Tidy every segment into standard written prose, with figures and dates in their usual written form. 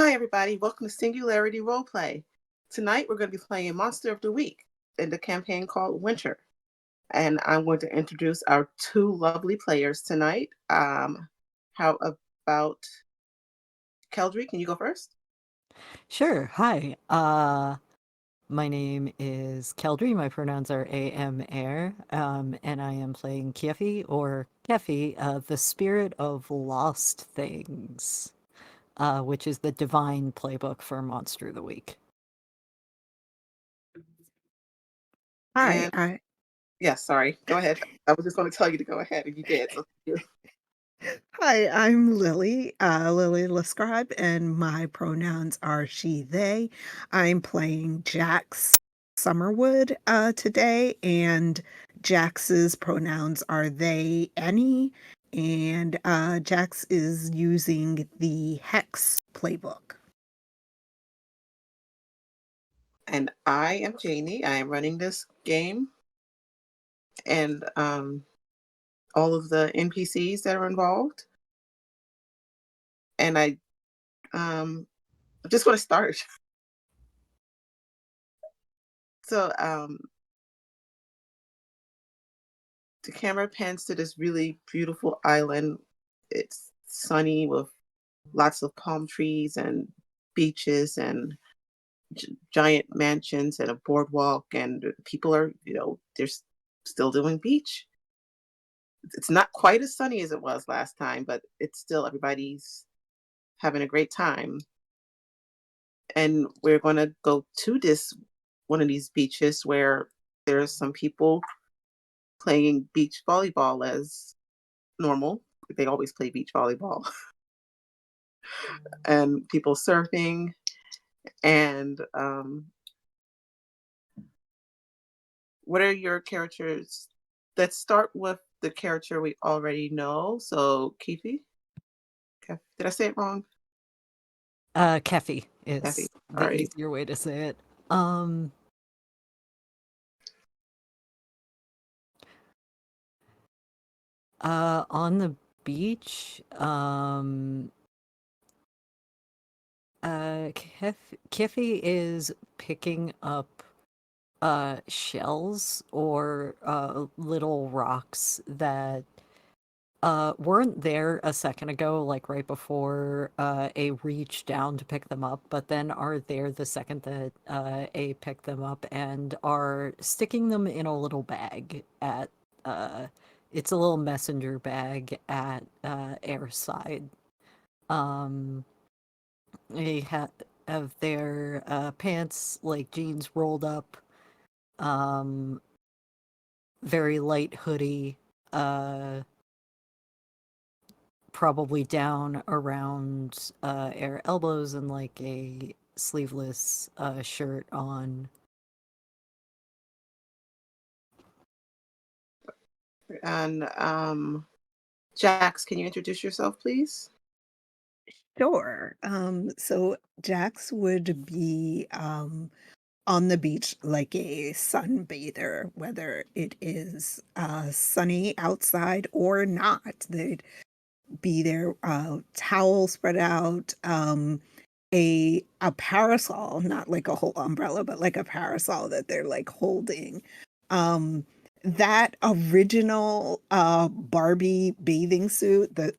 Hi, everybody. Welcome to Singularity Roleplay. Tonight, we're going to be playing Monster of the Week in the campaign called Winter. And I'm going to introduce our two lovely players tonight. How about Keldry? Can you go first? Sure. Hi. My name is Keldry. My pronouns are am air. And I am playing Kefi or Kefi, the spirit of lost things, which is the divine playbook for Monster of the Week. Hi, And yes, sorry. Go ahead. I was just going to tell you to go ahead, and you did. So thank you. I'm Lily, Lily Lescribe, and my pronouns are she, they. I'm playing Jax Summerwood today, and Jax's pronouns are they, any, and Jax is using the Hex playbook. And I am Janie. I am running this game, and all of the NPCs that are involved. And um, just want to start. So the camera pans to this really beautiful island. It's sunny with lots of palm trees and beaches and giant mansions and a boardwalk, and people are, they're still doing beach. It's not quite as sunny as it was last time, but it's still everybody's having a great time. And we're going to go to this one of these beaches where there's some people playing beach volleyball as normal. They always play beach volleyball. And people surfing. And what are your characters? Let's start with the character we already know. So, Keefe, did I say it wrong? Kefi Kefi, is all the right. easier way to say it. Um, on the beach, Kefi is picking up shells or little rocks that weren't there a second ago, like right before A reached down to pick them up, but then are there the second that A picked them up and are sticking them in a little bag at it's a little messenger bag at Airside. Um they have their pants like jeans rolled up, um very light hoodie, uh probably down around air elbows and like a sleeveless shirt on. And Jax, can you introduce yourself, please? Sure. So Jax would be on the beach like a sunbather, whether it is sunny outside or not. They'd be there, towel spread out, a parasol, not like a whole umbrella, but like a parasol that they're like holding. Um, that original Barbie bathing suit, the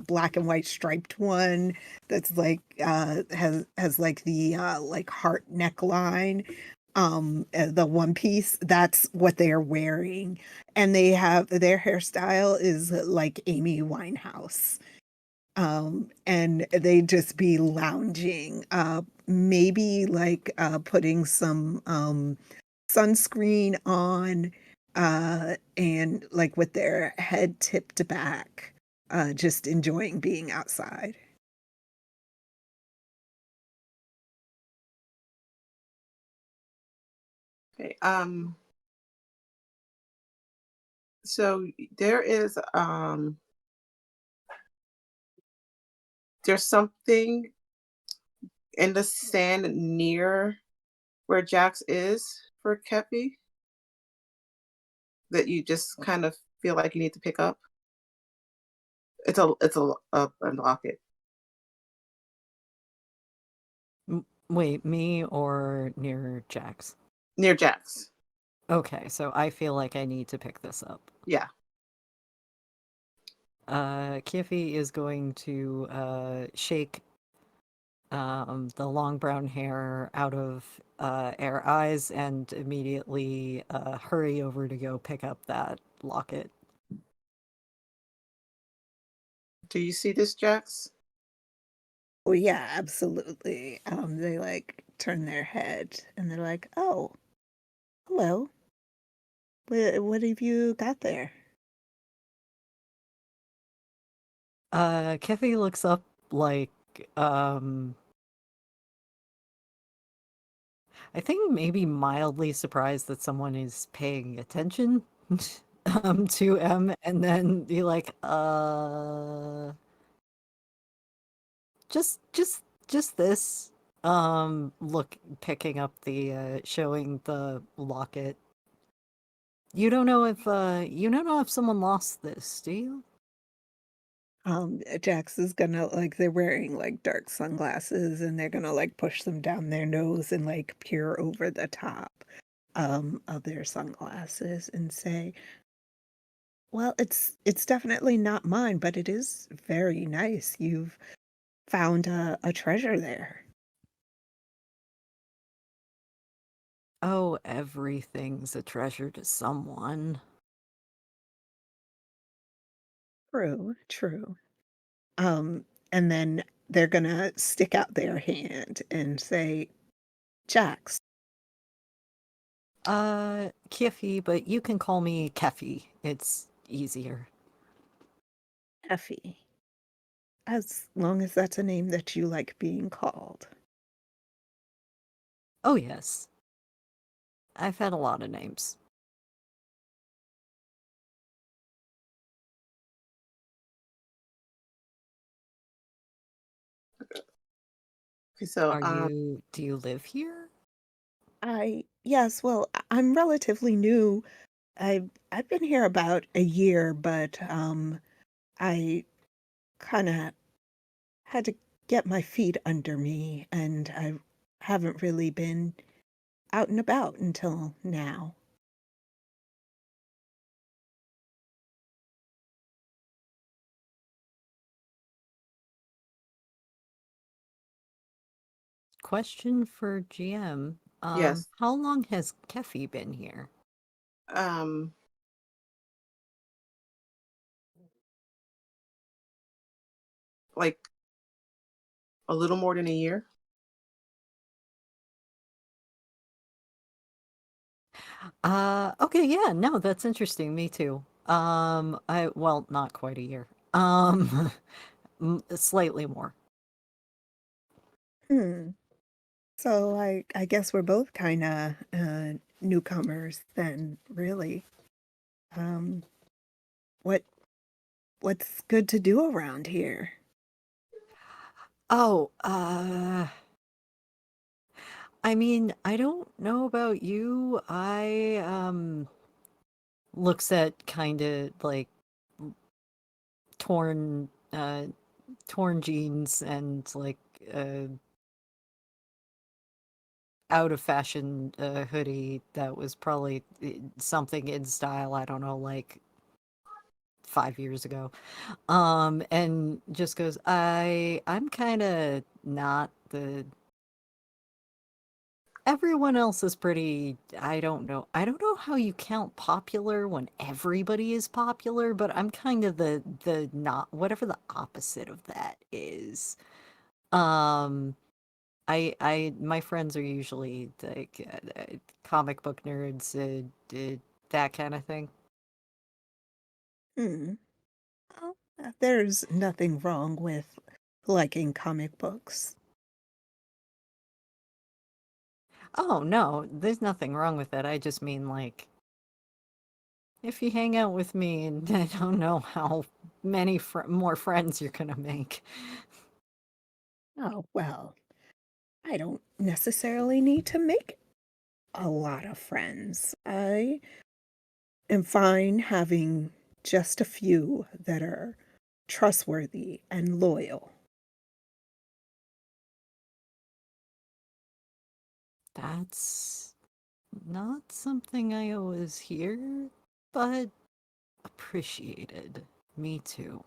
black and white striped one that's like has like the like heart neckline, the one piece, that's what they're wearing. And they have their hairstyle is like Amy Winehouse. And they'd just be lounging, maybe like putting some sunscreen on, and like with their head tipped back, just enjoying being outside. Okay. So there is there's something in the sand near where Jax is for Kepi that you just kind of feel like you need to pick up. It's a unlock it. Wait, me or near Jax? near Jack's. Okay, so I feel like I need to pick this up. Yeah. Kiffy is going to shake the long brown hair out of Air Eyes and immediately hurry over to go pick up that locket. Do you see this, Jax? Oh yeah, absolutely. They like turn their head and they're like, "Oh, hello. What have you got there?" Kiffy looks up like um I think maybe mildly surprised that someone is paying attention to M, and then be like, just just just this. Look, picking up the showing the locket. You don't know if someone lost this, do you? Jax is gonna like they're wearing like dark sunglasses and they're gonna like push them down their nose and like peer over the top of their sunglasses and say, "Well, it's definitely not mine, but it is very nice. You've found a treasure there." Oh, everything's a treasure to someone. True, true. And then they're gonna stick out their hand and say, "Jax, Kiffy, but you can call me Keffy. It's easier. Effie," as long as that's a name that you like being called. Oh, yes. I've had a lot of names. Okay, so Do you live here? Yes, well, I'm relatively new. I've been here about a year, but I kind of had to get my feet under me, and I haven't really been out and about until now. Question for GM. yes. How long has Keffy been here? Um like a little more than a year. Okay, yeah, no, that's interesting. Me too. Well, not quite a year. Slightly more. Hmm. So I guess we're both kind of newcomers then, really. Um, what what's good to do around here? Oh, I mean, I don't know about you. Looks at kind of like torn, torn jeans and like out of fashion hoodie that was probably something in style, I don't know, like 5 years ago. And just goes, I'm kind of not the everyone else is pretty, I don't know. I don't know how you count popular when everybody is popular, but I'm kind of the not whatever the opposite of that is. Um my friends are usually like comic book nerds, that kind of thing. Hmm. Well, there's nothing wrong with liking comic books. Oh no, there's nothing wrong with that. I just mean like if you hang out with me, and I don't know how many more friends you're gonna make. Oh, well, I don't necessarily need to make a lot of friends. I am fine having just a few that are trustworthy and loyal. That's not something I always hear, but appreciated. Me too.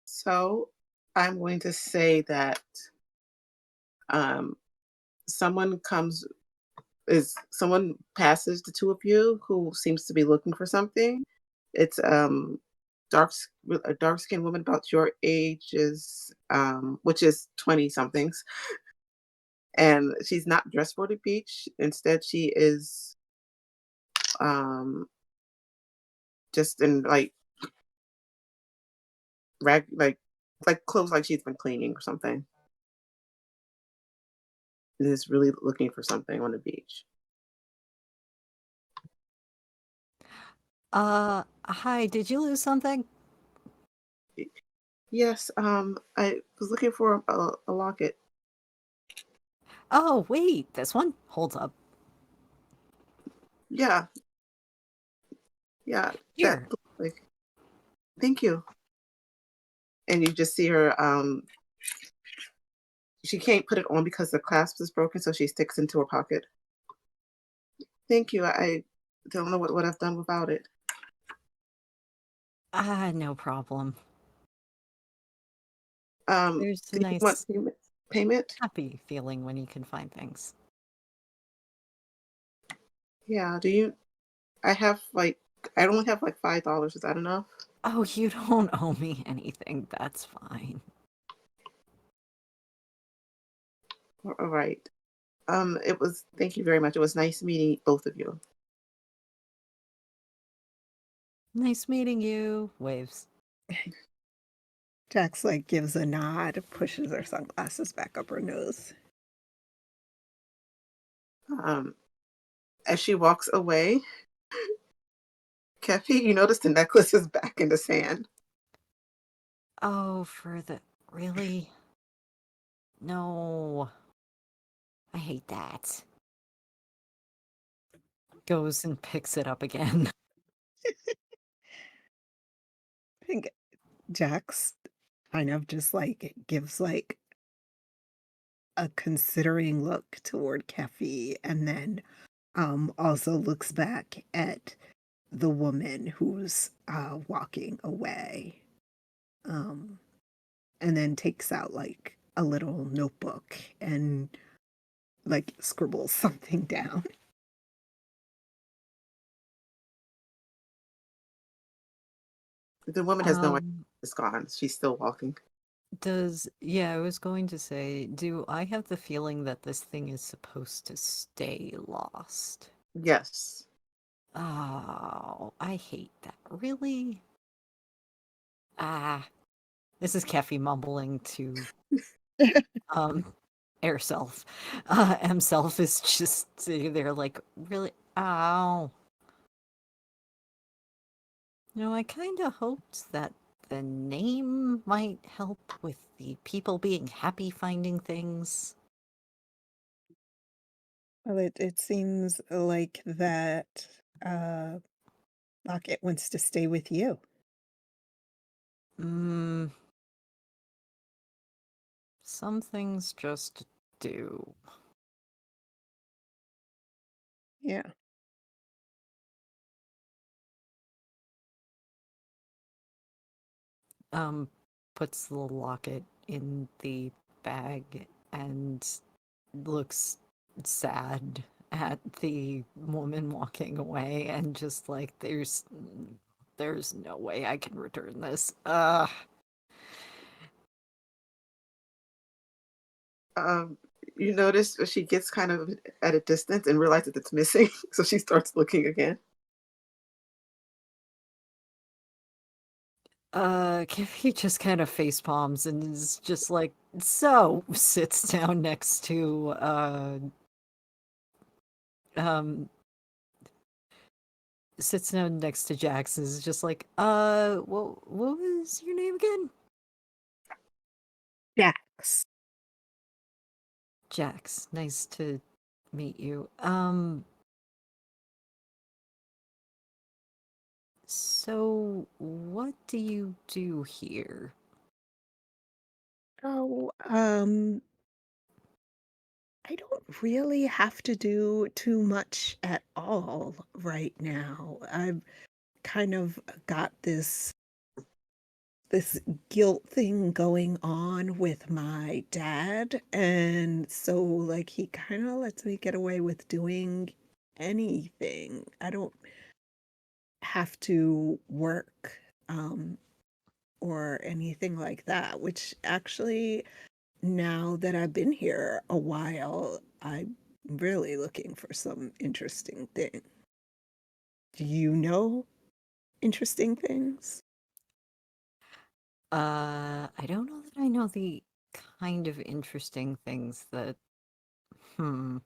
So I'm going to say that um, someone comes someone passes the two of you who seems to be looking for something. It's a dark skinned woman about your age is which is 20 somethings, and she's not dressed for the beach. Instead, she is um just in rag like clothes like she's been cleaning or something. And is really looking for something on the beach. Hi, did you lose something? Yes, I was looking for a locket. Oh, wait, this one? Hold up. Yeah, yeah, that Here. like thank you. And you just see her she can't put it on because the clasp is broken, so she sticks into her pocket. Thank you. I don't know what I've done without it. No problem. There's a Do you want nice, payment? happy feeling when you can find things. Yeah, do you I have I only have like $5. Is that enough? Oh, you don't owe me anything. That's fine. All right. It was thank you very much. It was nice meeting both of you. Nice meeting you. Waves. Jax like gives a nod, pushes her sunglasses back up her nose. Um, as she walks away, Kefi, you notice the necklace is back in the sand. Oh, really? No. I hate that. Goes and picks it up again. I think Jax kind of just like gives like a considering look toward Kefi and then also looks back at the woman who's walking away. Um and then takes out like a little notebook and like scribbles something down. The woman has no idea Um, it's gone. She's still walking. yeah, I was going to say, do I have the feeling that this thing is supposed to stay lost? Yes. Oh, I hate that. Really? Ah, this is Keffy mumbling to um air self. M self is just sitting there like, really? Ow. I kind of hoped that the name might help with the people being happy finding things. Well, it seems like that uh Lockett wants to stay with you. Mm, some things just do. Yeah. Um, Puts the locket in the bag and looks sad at the woman walking away and just like there's no way I can return this. Um, you notice she gets kind of at a distance and realizes it's missing, so she starts looking again. He just kind of face palms and is just like, so sits down next to um sits down next to Jax and is just like, what was your name again? Jax. Jax, nice to meet you. So, what do you do here? Oh, I don't really have to do too much at all right now. I've kind of got this guilt thing going on with my dad, and so like he kind of lets me get away with doing anything. I don't have to work or anything like that, which actually now that I've been here a while, I'm really looking for some interesting thing. Do you know interesting things? I don't know that I know the kind of interesting things that, hmm.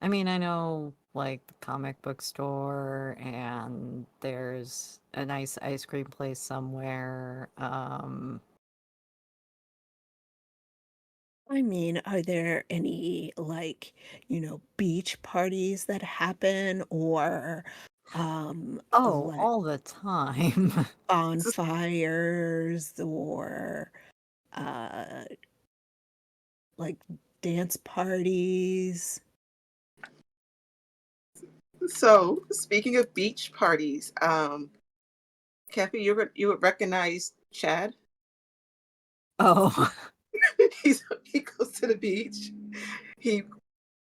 I mean, I know like the comic book store and there's a nice ice cream place somewhere. I mean, are there any like, beach parties that happen or Oh, like all the time. bonfires or uh like dance parties? So speaking of beach parties, Kathy, you would recognize Chad. Oh, He goes to the beach. He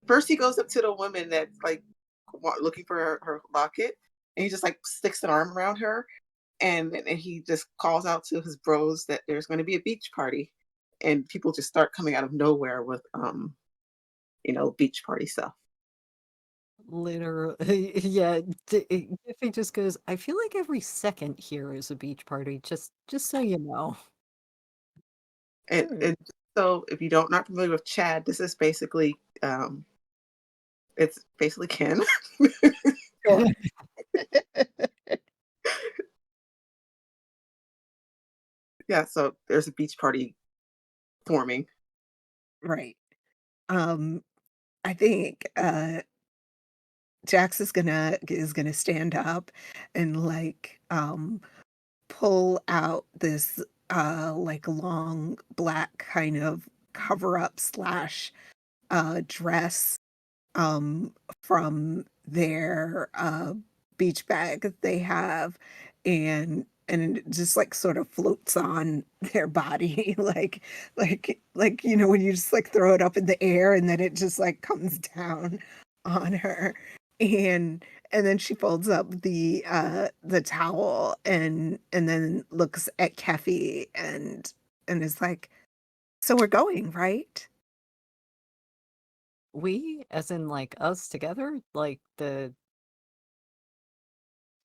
First he goes up to the woman that's like looking for her locket, and he just like sticks an arm around her, and he just calls out to his bros that there's going to be a beach party, and people just start coming out of nowhere with beach party stuff. literally. Yeah, Giffy just goes, I feel like every second here is a beach party, just so you know. And Hmm, and so if you don't not familiar with Chad, this is basically it's basically Ken. sure. Yeah, so there's a beach party forming. Right. Um, I think Jax is gonna stand up and like pull out this like long black kind of cover up slash dress um, from their beach bag that they have, and it just like sort of floats on their body like when you just like throw it up in the air and then it just like comes down on her, and then she folds up the towel and then looks at Keffy and is like, so we're going, right? We, as in like us together, like the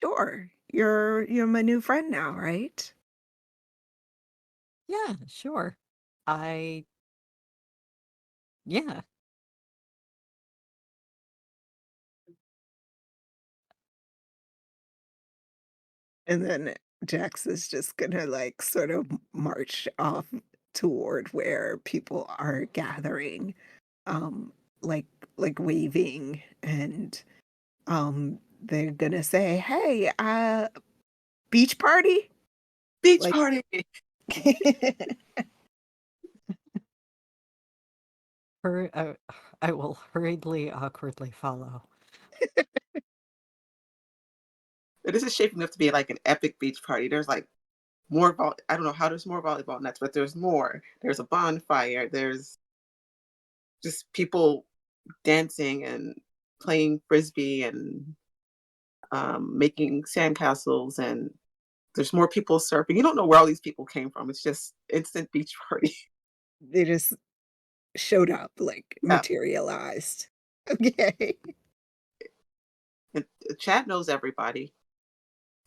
Sure. You're my new friend now, right? yeah, sure. I yeah. And then Jax is just gonna like sort of march off toward where people are gathering, um, like like waving, and they're gonna say, "Hey, beach party?" Beach Like party. Hur I will hurriedly, awkwardly follow. This is shaping up to be like an epic beach party. There's like I don't know how there's more volleyball nets, but there's more. There's a bonfire. There's just people dancing and playing frisbee and making sandcastles, and there's more people surfing. You don't know where all these people came from. It's just instant beach party. they just showed up, like Yeah, materialized. Okay. and Chad knows everybody,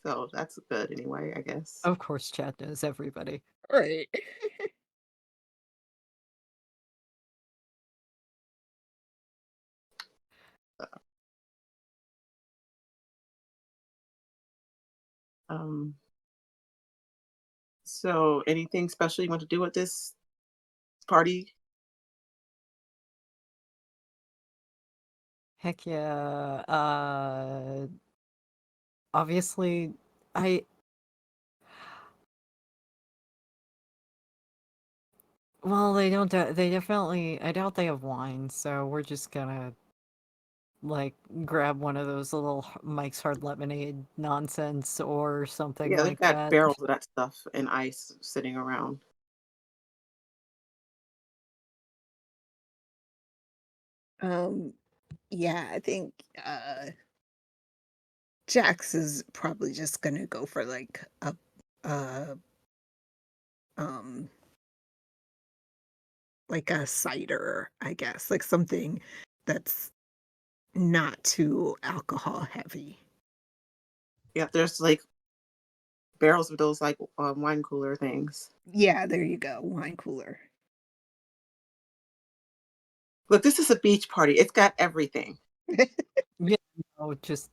so that's good anyway, I guess. Of course, Chad knows everybody. Right. Um, so anything special you want to do at this party? Heck yeah. Obviously, I well, they don't. They definitely. I doubt they have wine, so we're just gonna like grab one of those little Mike's Hard Lemonade nonsense or something Yeah, they've like got that. barrels of that stuff and ice sitting around. Um, yeah, I think Jax is probably just gonna go for a um like a cider, I guess, like something that's not too alcohol heavy. Yeah, there's like barrels of those like wine cooler things. Yeah, there you go, wine cooler. Look, this is a beach party. It's got everything. Yeah, no, just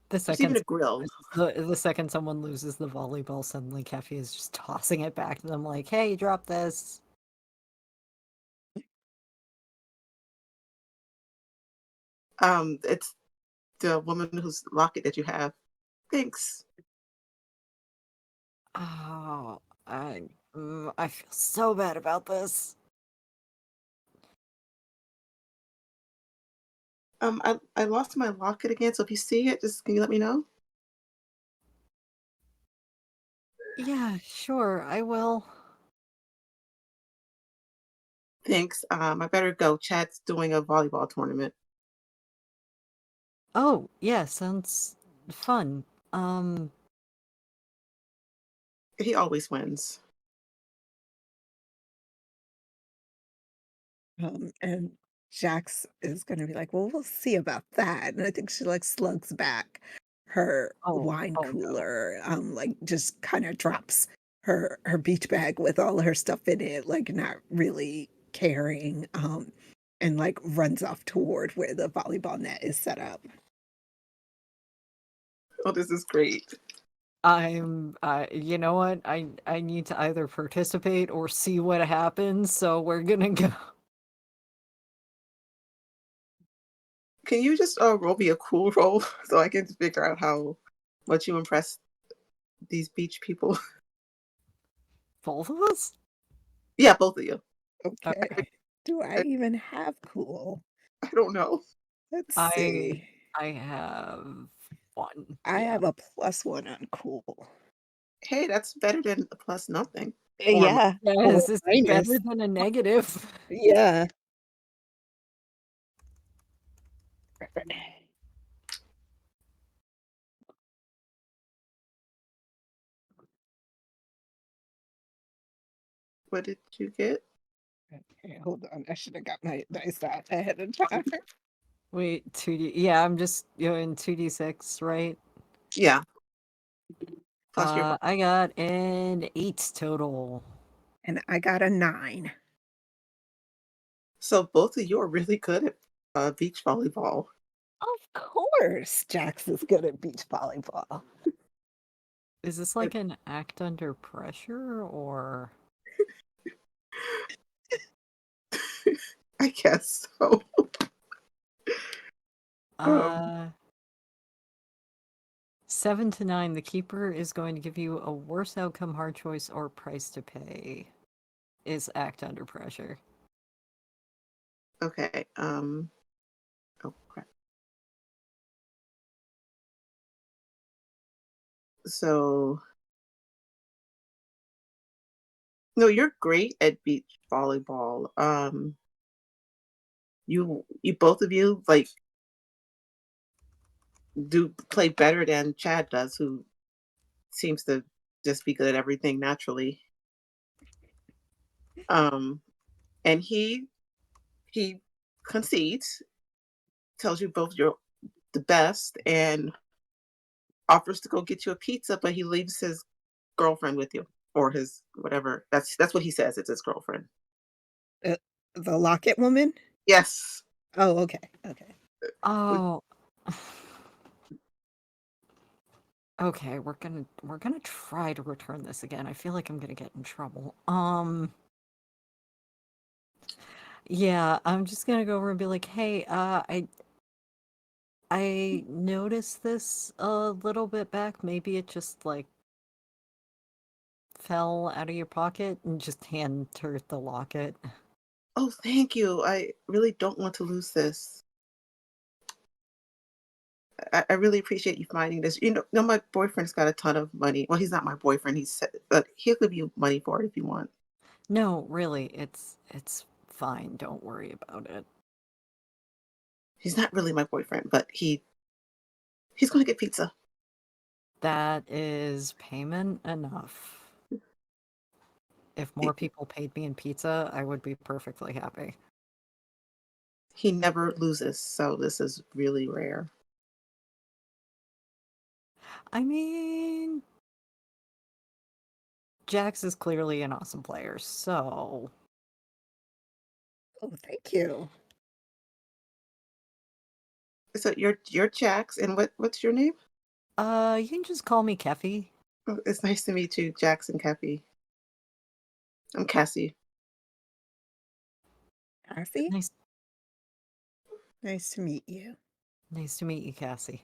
the There's even second a grill. the second someone loses the volleyball, suddenly Keffy is just tossing it back to them like, "Hey, drop this." It's the woman whose locket that you have. Thanks. Oh, I feel so bad about this. I lost my locket again, so if you see it, just can you let me know? Yeah, sure, I will. Thanks. I better go. Chad's doing a volleyball tournament. Oh, yeah, sounds fun. Um, He always wins. And Jax is gonna be like, "Well, we'll see about that." And I think she like slugs back her wine oh no. cooler, like just kind of drops her beach bag with all her stuff in it, like not really caring, and like runs off toward where the volleyball net is set up. Oh, this is great. You know what? I need to either participate or see what happens, so we're gonna go. Can you just roll me a cool roll so I can figure out how much you impress these beach people? Both of us? Yeah, both of you. Okay. Do I I, even have cool? I don't know. Let's I see. I have one. I Yeah. have a +1 on cool. Hey, that's better than a plus nothing. Or Yeah, or Yes, it's better minus. than a negative. Yeah. what did you get? Okay, hold on. I should have got my dice out ahead of time. Wait, 2D. Yeah, I'm just doing 2d6, right? Yeah, plus your I got an 8 total. And I got a 9. so both of you are really good at beach volleyball. Of course, Jax is good at beach volleyball. Is this I, like an act under pressure or I guess so. Um, uh 7 to 9, the keeper is going to give you a worse outcome, hard choice, or price to pay. Is act under pressure. okay. Oh crap. So no, you're great at beach volleyball. You both of you like do play better than Chad does, who seems to just be good at everything naturally. Um, and he concedes, tells you both you're the best, and offers to go get you a pizza, but he leaves his girlfriend with you or his whatever. That's what he says. It's his girlfriend. Uh, the Locket woman? Yes. Oh, okay. Okay. Oh. Okay, we're gonna try to return this again. I feel like I'm gonna get in trouble. Yeah, I'm just gonna go over and be like, "Hey, I noticed this a little bit back. Maybe it just like fell out of your pocket," and just hand her the locket. Oh, thank you. I really don't want to lose this. I really appreciate you finding this. No, my boyfriend's got a ton of money. Well, he's not my boyfriend. But he'll give you money for it if you want. No, really, it's fine. Don't worry about it. He's not really my boyfriend, but he's going to get pizza. That is payment enough. If more He, people paid me in pizza, I would be perfectly happy. he never loses, so this is really rare. I mean, Jax is clearly an awesome player, so Oh, thank you. So you're Jax, and what's your name? you can just call me Keffy. Oh, it's nice to meet you, Jax and Cappy. I'm Cassie. Darcy, Nice nice to meet you. nice to meet you, Cassie.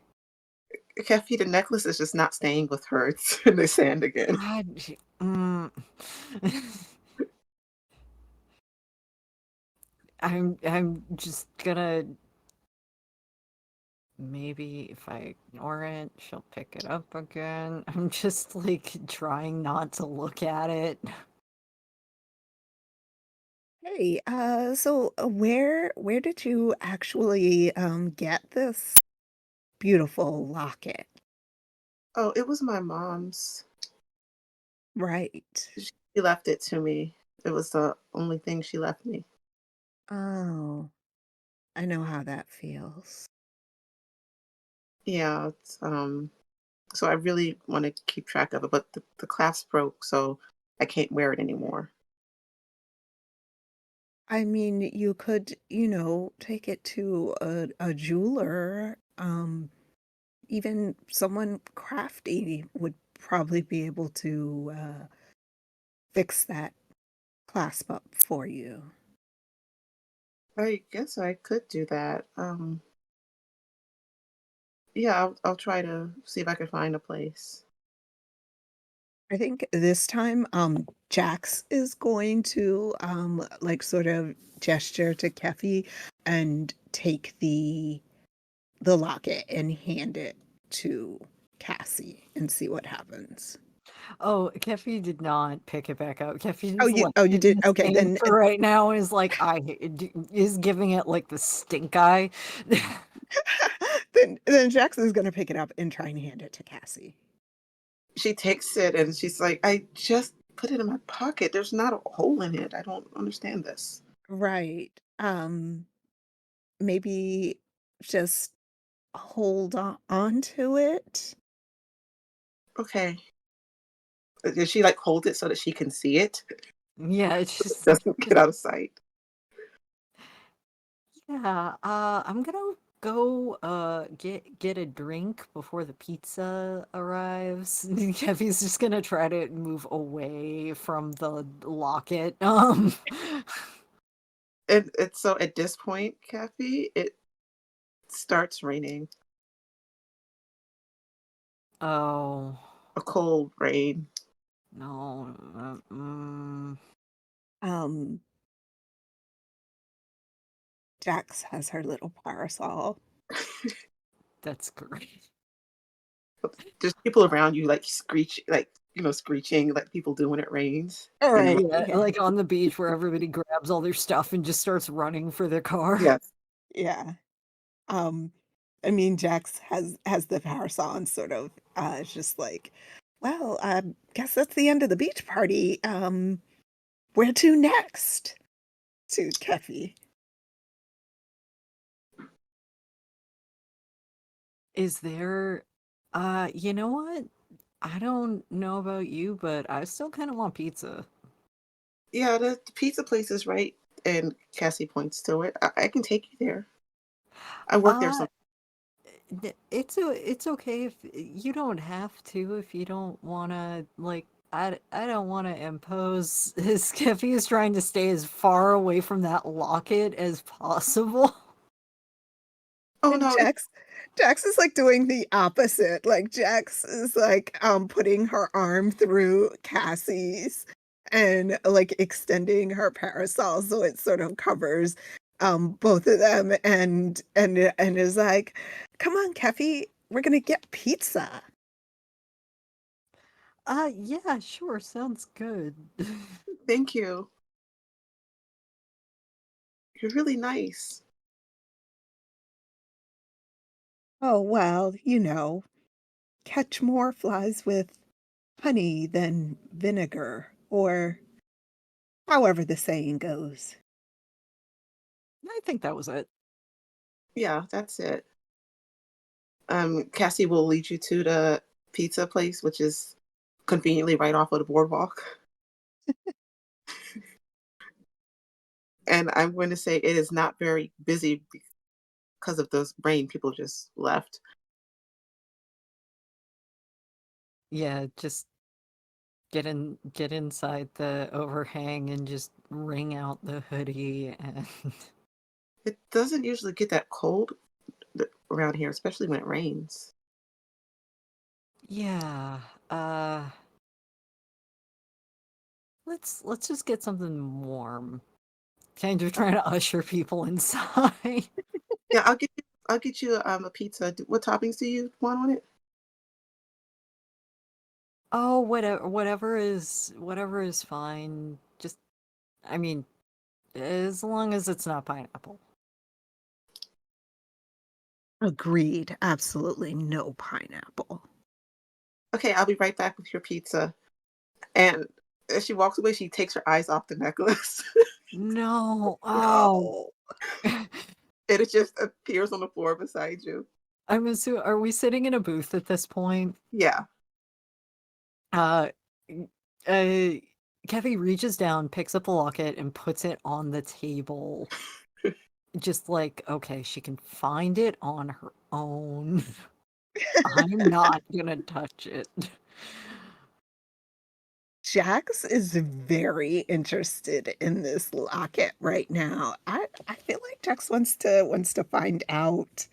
Cappy, the necklace is just not staying with her. It's in the sand again. God, mm. I'm just gonna maybe if I ignore it, she'll pick it up again. I'm just like trying not to look at it. Hey, so where did you actually get this beautiful locket? Oh, it was my mom's. Right. She left it to me. It was the only thing she left me. Oh, I know how that feels. Yeah, so I really want to keep track of it, but the clasp broke, so I can't wear it anymore. I mean, you could, take it to a jeweler. Even someone crafty would probably be able to fix that clasp up for you. I guess I could do that. Yeah, I'll try to see if I can find a place. I think this time, Jax is going to like sort of gesture to Keffy and take the locket and hand it to Cassie and see what happens. Oh, Keffy did not pick it back up. Keffy Oh, just you left oh you it in did the okay sand then. for right now. Is like is giving it like the stink eye. Then Jax is going to pick it up and try and hand it to Cassie. She takes it and she's like, I just put it in my pocket. There's not a hole in it. I don't understand this. Right. Maybe just hold on to it. Okay. Did she like hold it so that she can see it? Yeah, it's It just doesn't get out of sight. yeah. I'm gonna go get a drink before the pizza arrives. Keffy's just gonna try to move away from the locket. And it's so at this point, Kathy, it starts raining. Oh A cold rain. no. Um, Jax has her little parasol. That's great. There's people around you like screech, like screeching, like people do when it rains. All And right. Yeah, Yeah. like on the beach where everybody grabs all their stuff and just starts running for their car. yes, Yeah. Um, I mean, Jax has the parasol and sort of it's just like, well, I guess that's the end of the beach party. Where to next? To Keffy. Is there you know what? I don't know about you, but I still kind of want pizza. yeah, the pizza place is right, and Cassie points to it. I can take you there. I work there Uh some. it's it's okay if you don't have to if you don't want to like I don't want to impose. His Skiffy is trying to stay as far away from that locket as possible. Oh And no, Jax is like doing the opposite. Like Jax is like putting her arm through Cassie's and like extending her parasol so it sort of covers both of them and is like, "Come on, Keffy, we're gonna get pizza." Yeah, sure, sounds good. thank you. You're really nice. Oh, well, catch more flies with honey than vinegar, or however the saying goes. I think that was it. Yeah, that's it. Cassie will lead you to the pizza place, which is conveniently right off of the boardwalk. And I'm going to say it is not very busy because of those rain. People just left. Yeah, just get inside the overhang and just wring out the hoodie and It doesn't usually get that cold around here, especially when it rains. yeah, uh let's just get something warm. Kind of trying to usher people inside. Yeah, I'll get you a pizza. What toppings do you want on it? Oh, whatever is fine. Just I mean, as long as it's not pineapple. Agreed. Absolutely no pineapple. Okay, I'll be right back with your pizza. And as she walks away, she takes her eyes off the necklace. No. Oh. No. And it just appears on the floor beside you. I'm assuming, are we sitting in a booth at this point? Yeah. Uh, uh, Kathy reaches down, picks up the locket, and puts it on the table. Just like, okay, she can find it on her own. I'm not gonna touch it. Jax is very interested in this locket right now. I feel like Jax wants to find out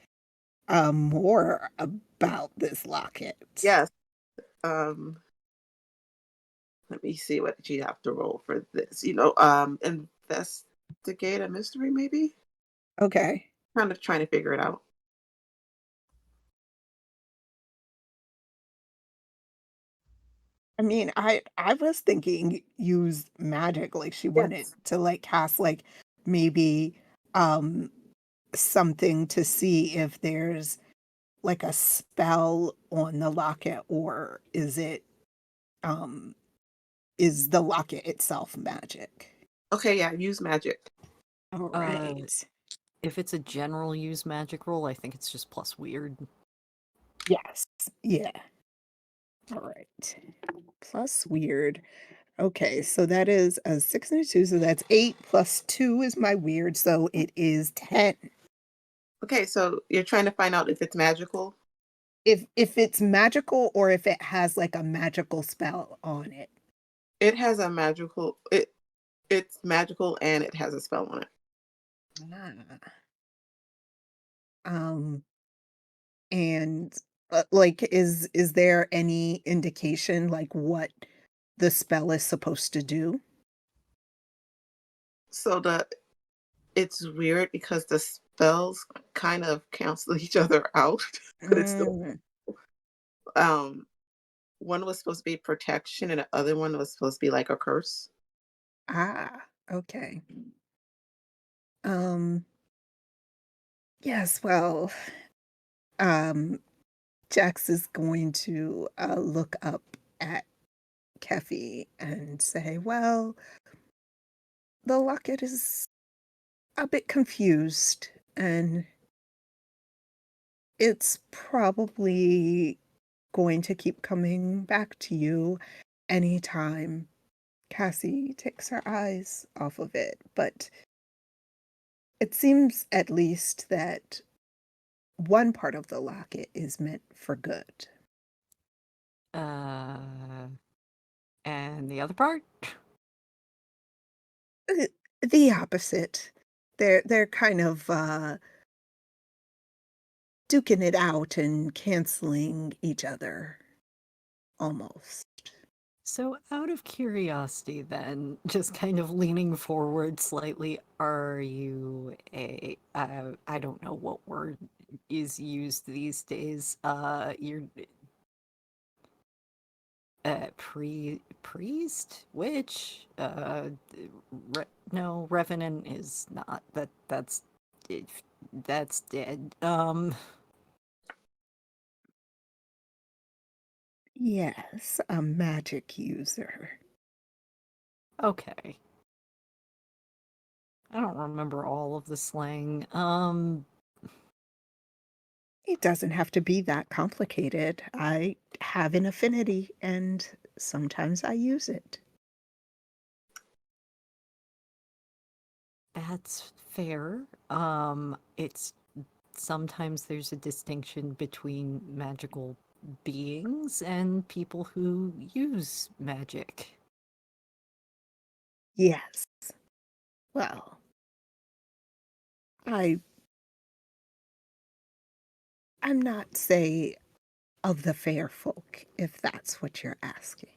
more about this locket. Yes. Um, Let me see what you have to roll for this. Investigate a mystery, maybe? Okay. Kind of trying to figure it out. I mean, I was thinking use magic, like she wanted Yes. to like cast like maybe um something to see if there's like a spell on the locket, or um is the locket itself magic? Okay, yeah, use magic. All Uh, right. if it's a general use magic roll, I think it's just plus weird. Yes. Yeah. All right. Plus weird. Okay, so that is a 6 and a 2, so that's 8 plus 2 is my weird, so it is 10. Okay, so you're trying to find out if it's magical. If it's magical or if it has like a magical spell on it. It has a magical it's magical and it has a spell on it. Ah. Um, and like is there any indication like what the spell is supposed to do? So the it's weird because the spells kind of cancel each other out, but it's still Mm, um one was supposed to be protection and the other one was supposed to be like a curse. okay. Um, yes, well, um, Jax is going to look up at Keffy and say, well, the locket is a bit confused and it's probably going to keep coming back to you anytime Cassie takes her eyes off of it. But it seems at least that one part of the locket is meant for good. Uh, And the other part? Uh, the opposite. They're kind of, duking it out and canceling each other, almost. So, out of curiosity, then, just kind of leaning forward slightly, are you I don't know what word is used these days. You're priest, witch, no, revenant is not it, that's dead. Yes, a magic user. Okay. I don't remember all of the slang. It doesn't have to be that complicated. I have an affinity, and sometimes I use it. That's fair. It's sometimes there's a distinction between magical beings and people who use magic. Yes. Well, I I'm not, say, of the fair folk, if that's what you're asking.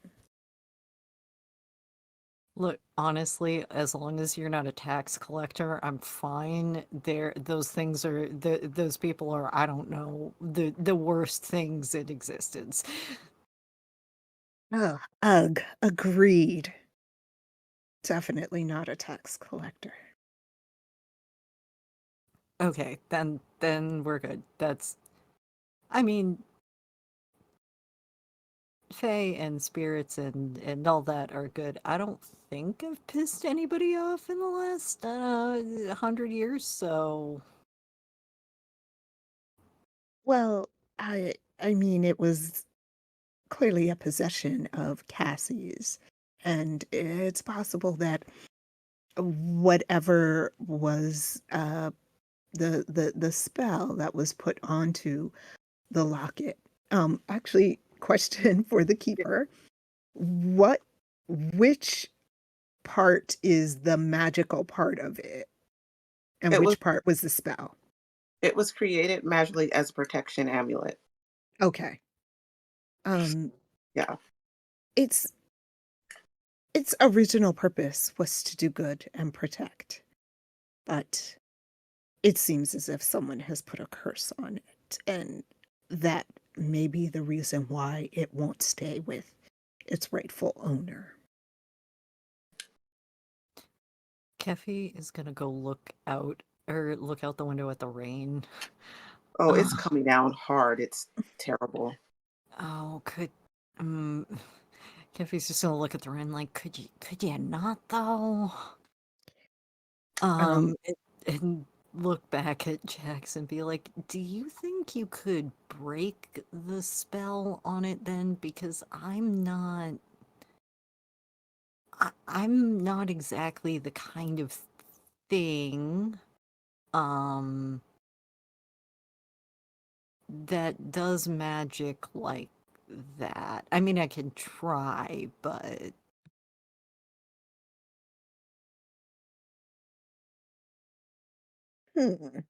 Look, honestly, as long as you're not a tax collector, I'm fine. Those things are those people are, I don't know, the worst things in existence. Ugh, ugh, agreed. Definitely not a tax collector. Okay, then we're good. That's I mean, fae and spirits and all that are good. I don't think I've pissed anybody off in the last 100 years, so Well, I mean, it was clearly a possession of Cassie's, and it's possible that whatever was, the spell that was put onto the locket. Actually, question for the keeper. What which part is the magical part of it, and It was which part was the spell? it was created magically as a protection amulet. Okay. Um, Yeah. its its original purpose was to do good and protect, but it seems as if someone has put a curse on it, and that may be the reason why it won't stay with its rightful owner. Kefi is gonna go look out the window at the rain. Oh, it's Oh, coming down hard. It's terrible. oh, um Kefi's just gonna look at the rain like, could you not though? Um, And look back at Jax and be like, do you think you could break the spell on it then? Because I'm not exactly the kind of thing um that does magic like that. I mean, I can try, but hmm.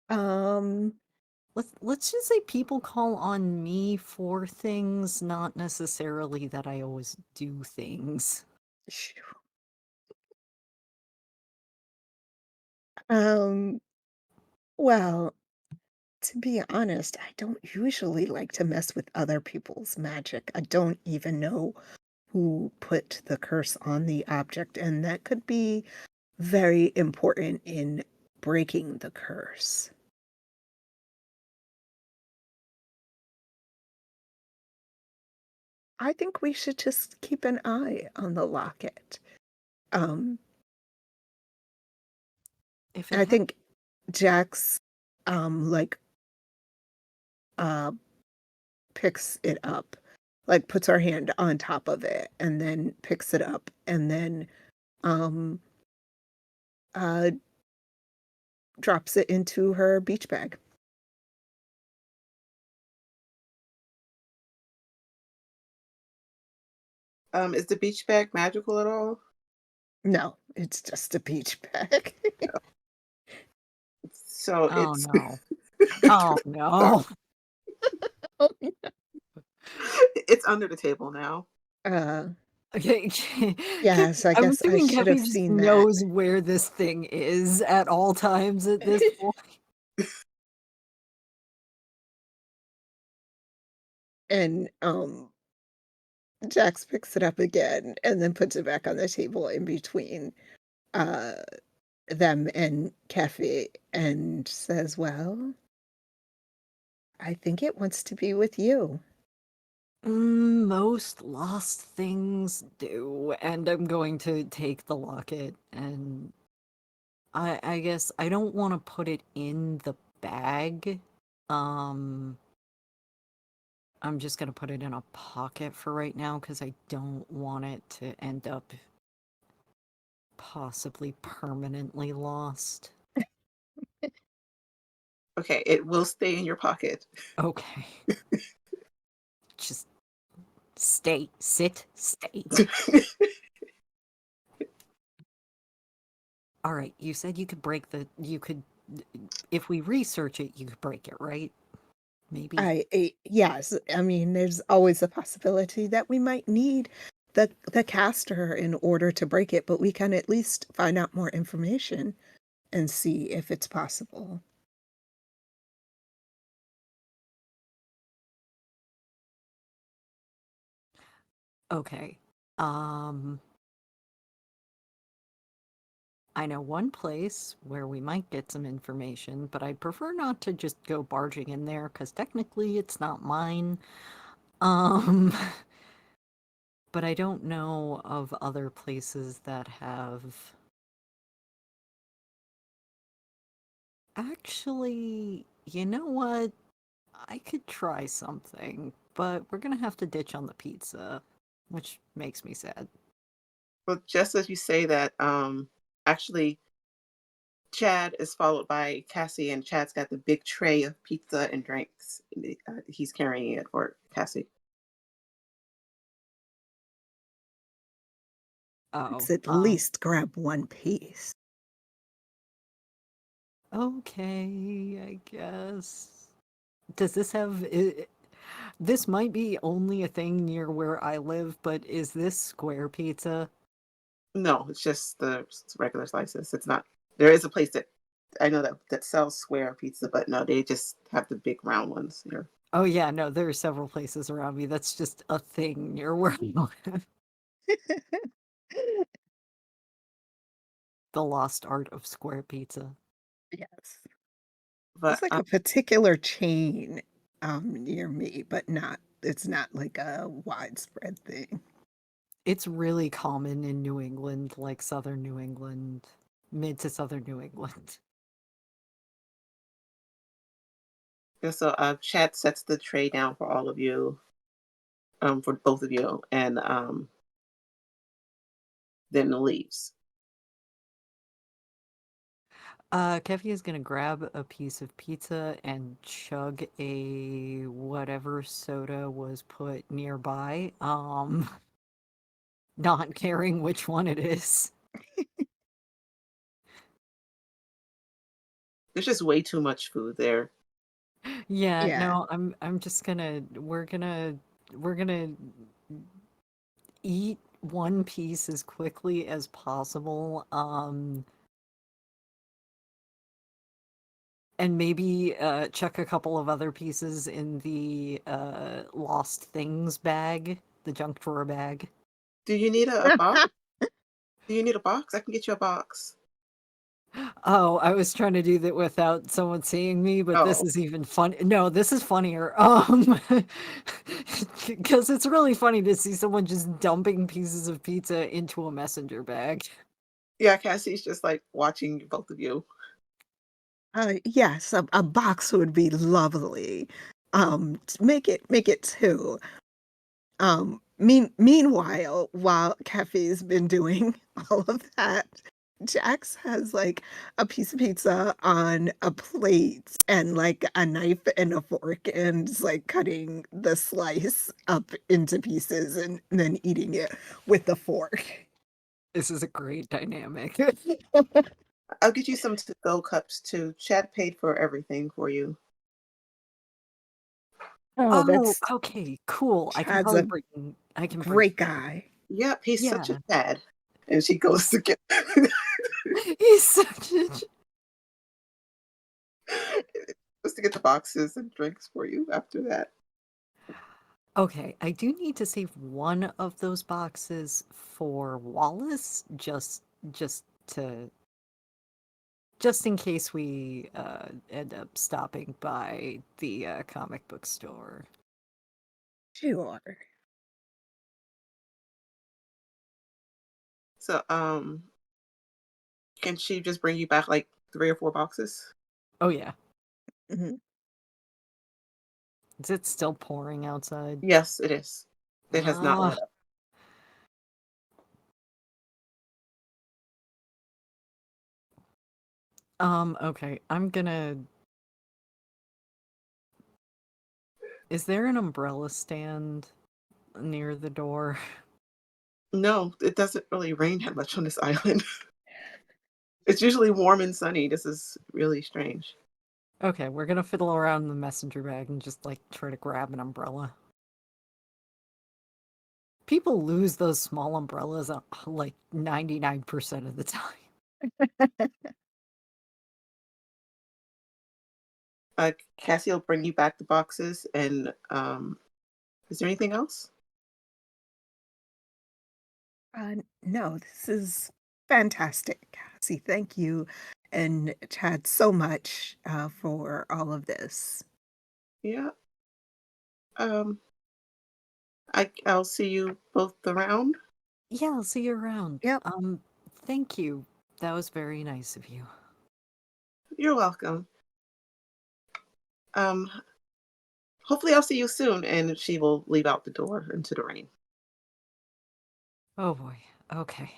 Um, let's just say people call on me for things, not necessarily that I always do things. Phew. Um, well, to be honest, I don't usually like to mess with other people's magic. I don't even know who put the curse on the object, and that could be very important in breaking the curse. I think we should just keep an eye on the locket. Um, If it I had think Jax, like, uh, picks it up, like, puts her hand on top of it and then picks it up and then, um, uh, drops it into her beach bag. Is the beach bag magical at all? No, it's just a beach bag. So Oh it's no. Oh sorry. no. Oh, It's under the table now. uh, Okay. yes, I I'm guess I assuming should have Kevin just seen that. knows where this thing is at all times at this point. And, Jax picks it up again and then puts it back on the table in between, uh, them and Kathy and says, "Well, I think it wants to be with you." Most lost things do, and I'm going to take the locket, and I guess I don't want to put it in the bag. Um, I'm just gonna put it in a pocket for right now because I don't want it to end up possibly permanently lost. Okay, it will stay in your pocket. Okay. Just stay, sit, stay. All right, you said you could if we research it, you could break it, right? Maybe. Yes, I mean, there's always a possibility that we might need the caster in order to break it, but we can at least find out more information and see if it's possible. Okay. Um, I know one place where we might get some information, but I'd prefer not to just go barging in there because technically it's not mine. Um, but I don't know of other places that have. Actually, you know what? I could try something, but we're gonna have to ditch on the pizza, which makes me sad. Well, just as you say that, actually, Chad is followed by Cassie, and Chad's got the big tray of pizza and drinks. He's carrying it for Cassie. Oh, Let's at least grab one piece. okay, I guess. Does this have this might be only a thing near where I live, but is this square pizza? No, it's just the regular slices. It's not. There is a place that I know that sells square pizza, but no, they just have the big round ones here. Oh yeah, no, there are several places around me. That's just a thing near where I live. The lost art of square pizza. Yes. But There's like a particular chain near me, but it's not like a widespread thing. It's really common in New England, like southern New England, mid to southern New England. yeah, so Chad sets the tray down for all of you, for both of you, and then leaves. Kevi is gonna grab a piece of pizza and chug a whatever soda was put nearby. Not caring which one it is. There's just way too much food there. Yeah, Yeah. no, I'm just gonna we're gonna eat one piece as quickly as possible. And maybe check a couple of other pieces in the lost things bag, the junk drawer bag. Do you need a box? Do you need a box? I can get you a box. Oh, I was trying to do that without someone seeing me, but this Oh, is even fun. No, this is funnier. Because it's really funny to see someone just dumping pieces of pizza into a messenger bag. yeah, Cassie's just like watching both of you. Yes, a box would be lovely. Make it two. Meanwhile, while Caffey's been doing all of that, Jax has, like, a piece of pizza on a plate and, like, a knife and a fork and is, like, cutting the slice up into pieces and then eating it with the fork. This is a great dynamic. I'll get you some to-go cups too. Chad paid for everything for you. Oh, Oh, that's okay, cool. I can Chad's probably a bring I can bring great guy. Yep, he's such a Yeah. Chad. And she goes to get He's such a goes to get the boxes and drinks for you after that. Okay, I do need to save one of those boxes for Wallace, just to just in case we end up stopping by the comic book store. Sure. So, can she just bring you back like 3 or 4 boxes? Oh yeah. Mhm. Is it still pouring outside? Yes, it is. It has not Ah, let up. okay. Is there an umbrella stand near the door? No, it doesn't really rain that much on this island. It's usually warm and sunny. This is really strange. Okay, we're gonna fiddle around in the messenger bag and just like try to grab an umbrella. People lose those small umbrellas like 99% of the time. Cassie will bring you back the boxes and, is there anything else? No, this is fantastic, Cassie. Thank you and Chad so much, for all of this. Yeah, um, I'll see you both around. Yeah, I'll see you around. Yep. Thank you. That was very nice of you. You're welcome. Um, hopefully I'll see you soon, and she will leave out the door into the rain. Oh boy. Okay.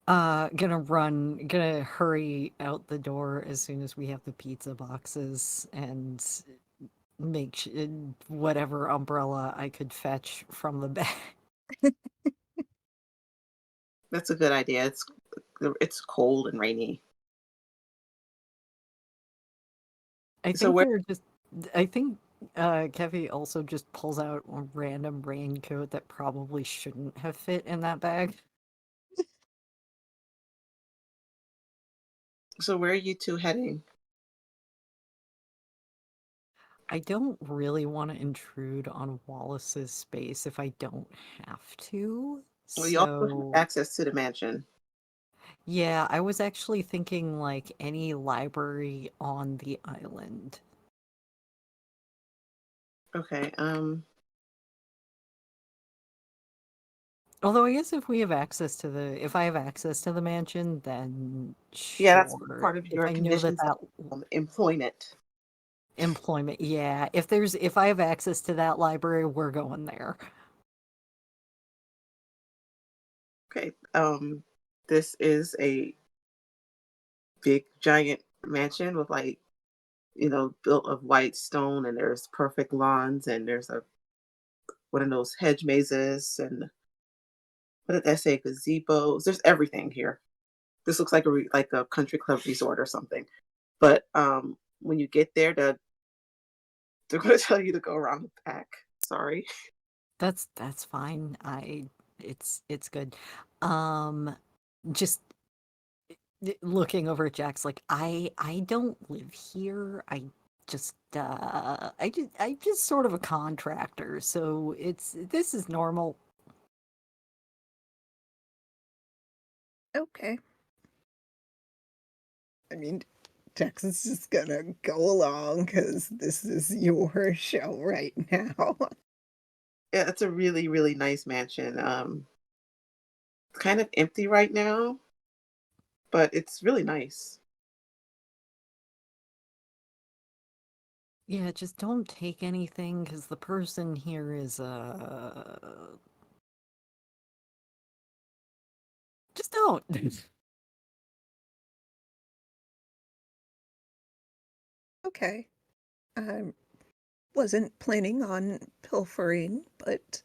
Gonna hurry out the door as soon as we have the pizza boxes and whatever umbrella I could fetch from the bag. That's a good idea. It's cold and rainy. I So think where they're just I think Kevi also just pulls out a random raincoat that probably shouldn't have fit in that bag. where are you two heading? I don't really want to intrude on Wallace's space if I don't have to. Well, you also have So, access to the mansion. yeah, I was actually thinking like any library on the island. Okay. Although I guess if I have access to the mansion, then Yeah, that's sure. part of If your I know that conditions that of employment. employment, yeah, if I have access to that library, we're going there. Okay. This is a big giant mansion with like, built of white stone, and there's perfect lawns, and there's a one of those hedge mazes, and what did I say? Gazebos. There's everything here. This looks like like a country club resort or something. But when you get there, they're going to tell you to go around the back. Sorry. That's fine. It's good. Um just looking over at Jack's like I don't live here. I'm just sort of a contractor. So this is normal. Okay. I mean, Jax is just gonna go along because this is your show right now. Yeah, it's a really, really nice mansion. It's kind of empty right now, but it's really nice. Yeah, just don't take anything because the person here is Just don't. Okay. I wasn't planning on pilfering, but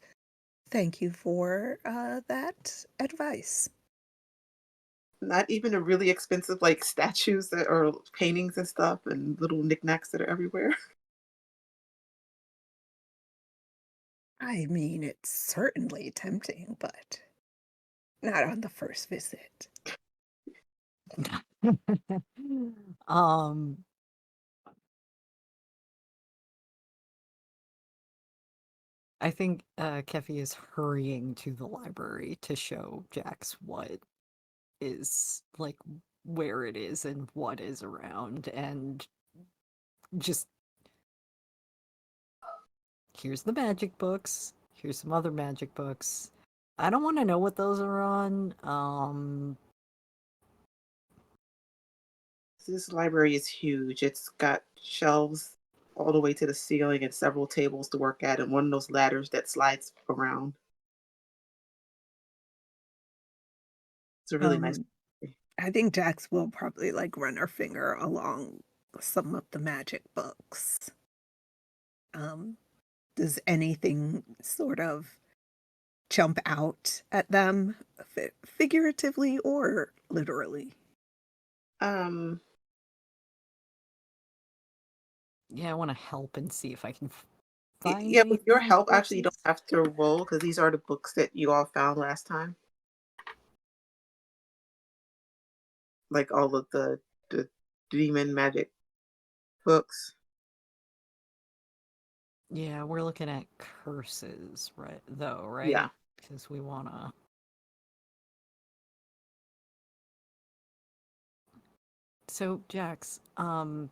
thank you for that advice. Not even a really expensive like statues that or paintings and stuff and little knickknacks that are everywhere. I mean, it's certainly tempting, but not on the first visit. um, I think Kefi is hurrying to the library to show Jax what is like where it is and what is around, and just here's the magic books. Here's some other magic books. I don't want to know what those are on. This library is huge. It's got shelves all the way to the ceiling and several tables to work at and one of those ladders that slides around. It's a really nice Um, library. I think Jax will probably like run her finger along some of the magic books. Um, does anything sort of jump out at them, figuratively or literally? Um, Yeah, I want to help and see if I can find yeah, with your anything on help, actually, you don't curses. have to roll because these are the books that you all found last time. Like all of the demon magic books. Yeah, we're looking at curses, right? Though, Yeah. right? Because we wanna. So, Jax, how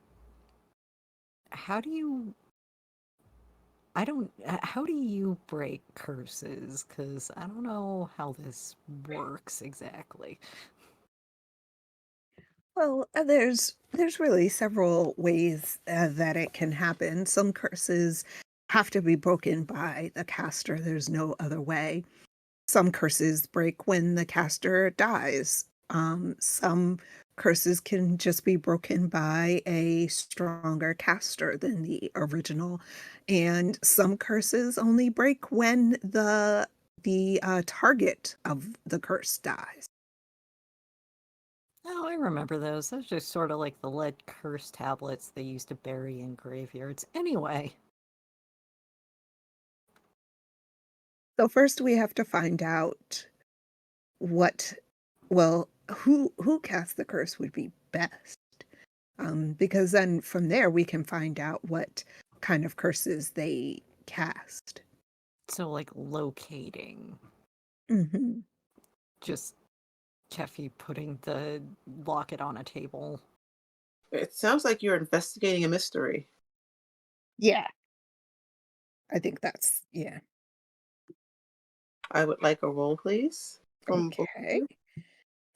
do you? I don't. How do you break curses? Because I don't know how this works exactly. Well, there's really several ways that it can happen. Some curses have to be broken by the caster. There's no other way. Some curses break when the caster dies. Some curses can just be broken by a stronger caster than the original, and some curses only break when the target of the curse dies. Oh, I remember those. Those are sort of like the lead curse tablets they used to bury in graveyards. Anyway, So first we have to find out what well, who cast the curse would be best. Because then from there we can find out what kind of curses they cast. so like locating, Hmm. just Keffy putting the locket on a table. It sounds like you're investigating a mystery. Yeah, I think that's yeah. I would like a roll, please, from both of Okay. you.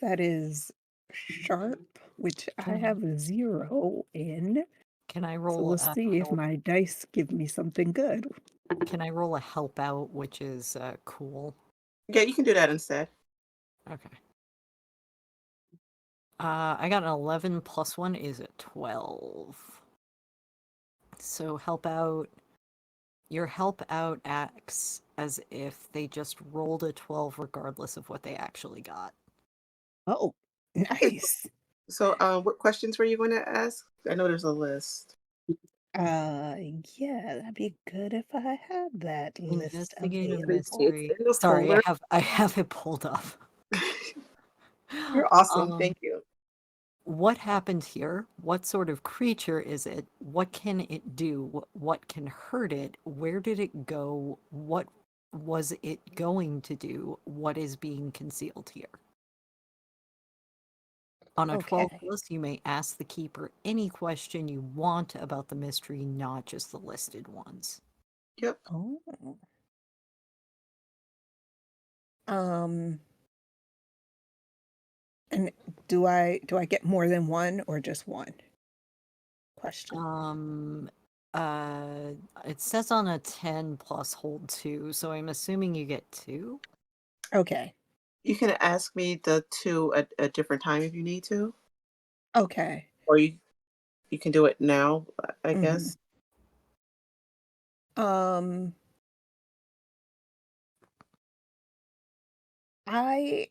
That is sharp, which I Can have a 0 in. can I So roll we'll a see if help? my dice give me something good. Can I roll a help out, which is cool? Yeah, you can do that instead. Okay. I got an 11 plus 1 is a 12. So help out. Your help out acts as if they just rolled a 12 regardless of what they actually got. Oh, Okay, nice. so what questions were you going to ask? I know there's a list. Uh, yeah, that'd be good if I had that list Investigate a available. It's mystery. in the Sorry, folder. I have it pulled up. You're awesome. Um, Thank you. what happened here? What sort of creature is it? What can it do? What can hurt it? Where did it go? What was it going to do? What is being concealed here? On a 12 Okay. plus, you may ask the keeper any question you want about the mystery, not just the listed ones. Yep. Oh. Um, and do I get more than one or just one question? Um, uh, it says on a 10 plus hold 2, so I'm assuming you get 2. Okay. You can ask me the two at a different time if you need to, Okay. or you can do it now, I Mhm. guess. Um, I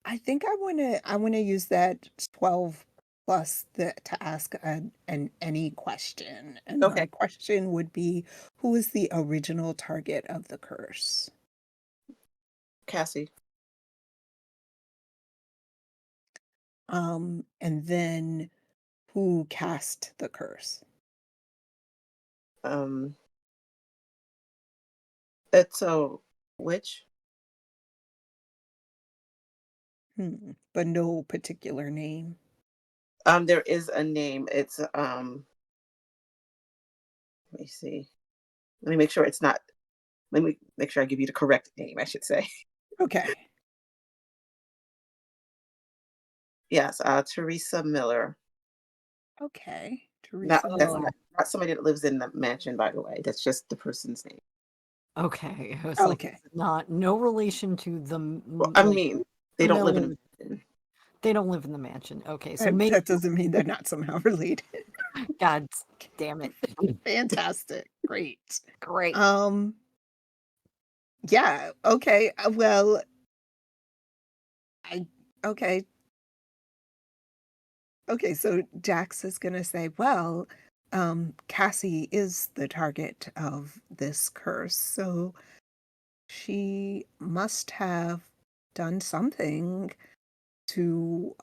I think I wanna use that 12 plus to ask an any question, and Okay, my question would be, who is the original target of the curse? Cassie. And then who cast the curse? Um, it's a witch. But no particular name. There is a name. It's let me see. Let me make sure it's not. Let me make sure I give you the correct name. I should say. Okay. Yes, Teresa Miller. Okay. Not Teresa that's Oh, Miller. not somebody that lives in the mansion, by the way. That's just the person's name. okay. I was like, Okay. it's not no relation to the Well, I like mean, they don't live in a Miller. mansion. They don't live in the mansion. Okay, so maybe That doesn't mean they're not somehow related. God damn it. Fantastic. Great. Great. Um, yeah, okay. Well, I okay. Okay, so Jax is gonna say, well, Cassie is the target of this curse, so she must have done something to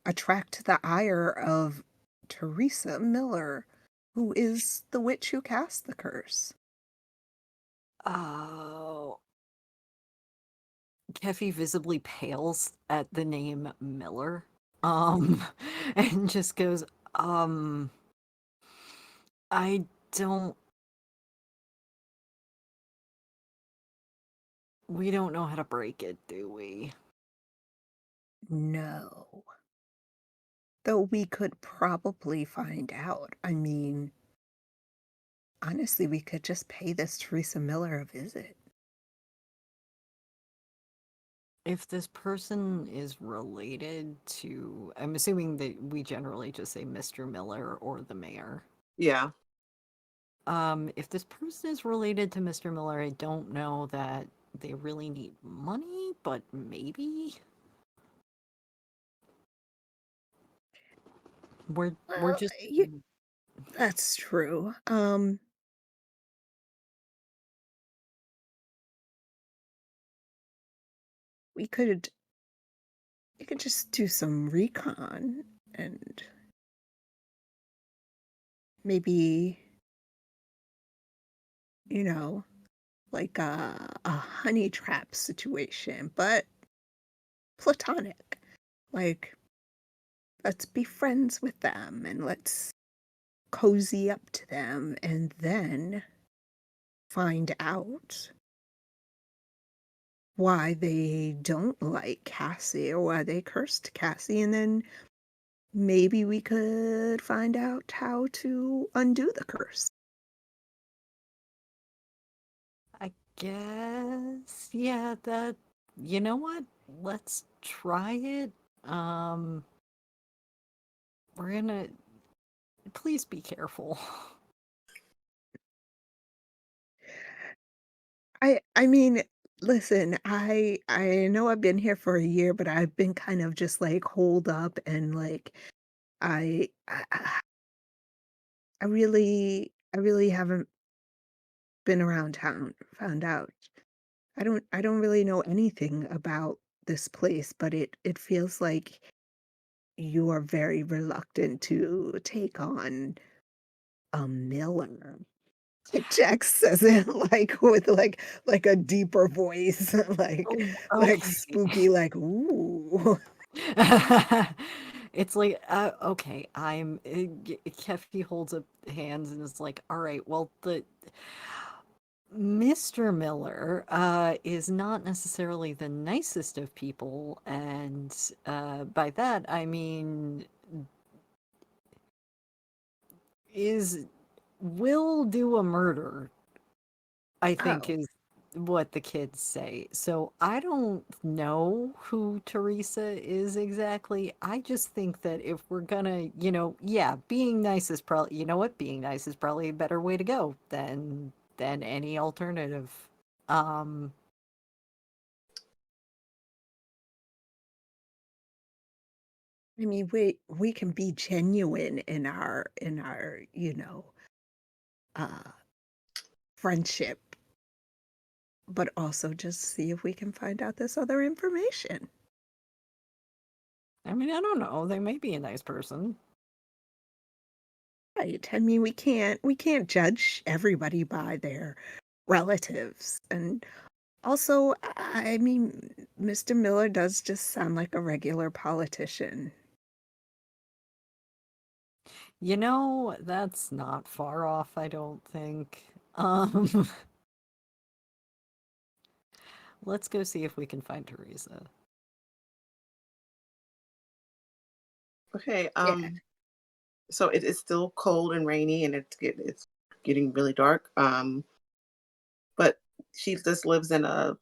attract the ire of Teresa Miller, who is the witch who cast the curse. Oh, Keffy visibly pales at the name Miller. Um, and just goes, um, I don't, we don't know how to break it, do we? No. Though we could probably find out. I mean, honestly, we could just pay this Teresa Miller a visit. If this person is related to, I'm assuming that we generally just say Mr. Miller or the mayor. Yeah. If this person is related to Mr. Miller, I don't know that they really need money, but maybe we're Well, just that's true. We could we could just do some recon and maybe, you know, like a honey trap situation, but platonic. Like, let's be friends with them and let's cozy up to them and then find out why they don't like Cassie or why they cursed Cassie. And then maybe we could find out how to undo the curse. I guess, yeah, that, you know what? Let's try it. Um, we're gonna, please be careful. I mean, listen, I know I've been here for a year, but I've been kind of just like holed up and like I really haven't been around town, found out. I don't really know anything about this place, but it feels like you are very reluctant to take on a Miller. Jack says it like with like a deeper voice, Oh, like okay. spooky, like ooh. It's like, okay, Keffy holds up hands and is like, all right, well, the Mr. Miller is not necessarily the nicest of people, and by that I mean is will do a murder. I think Oh, is what the kids say. So I don't know who Teresa is exactly. I just think that if we're gonna, yeah, being nice is probably, you know what, being nice is probably a better way to go than any alternative. Um, I mean, we can be genuine in our, uh friendship, but also just see if we can find out this other information. I mean, I don't know. They may be a nice person. Right. I mean, we can't judge everybody by their relatives. And also, I mean, Mr. Miller does just sound like a regular politician. That's not far off, I don't think. Um, let's go see if we can find Teresa. Okay. Yeah. So it is still cold and rainy, and it's getting really dark. But she just lives in a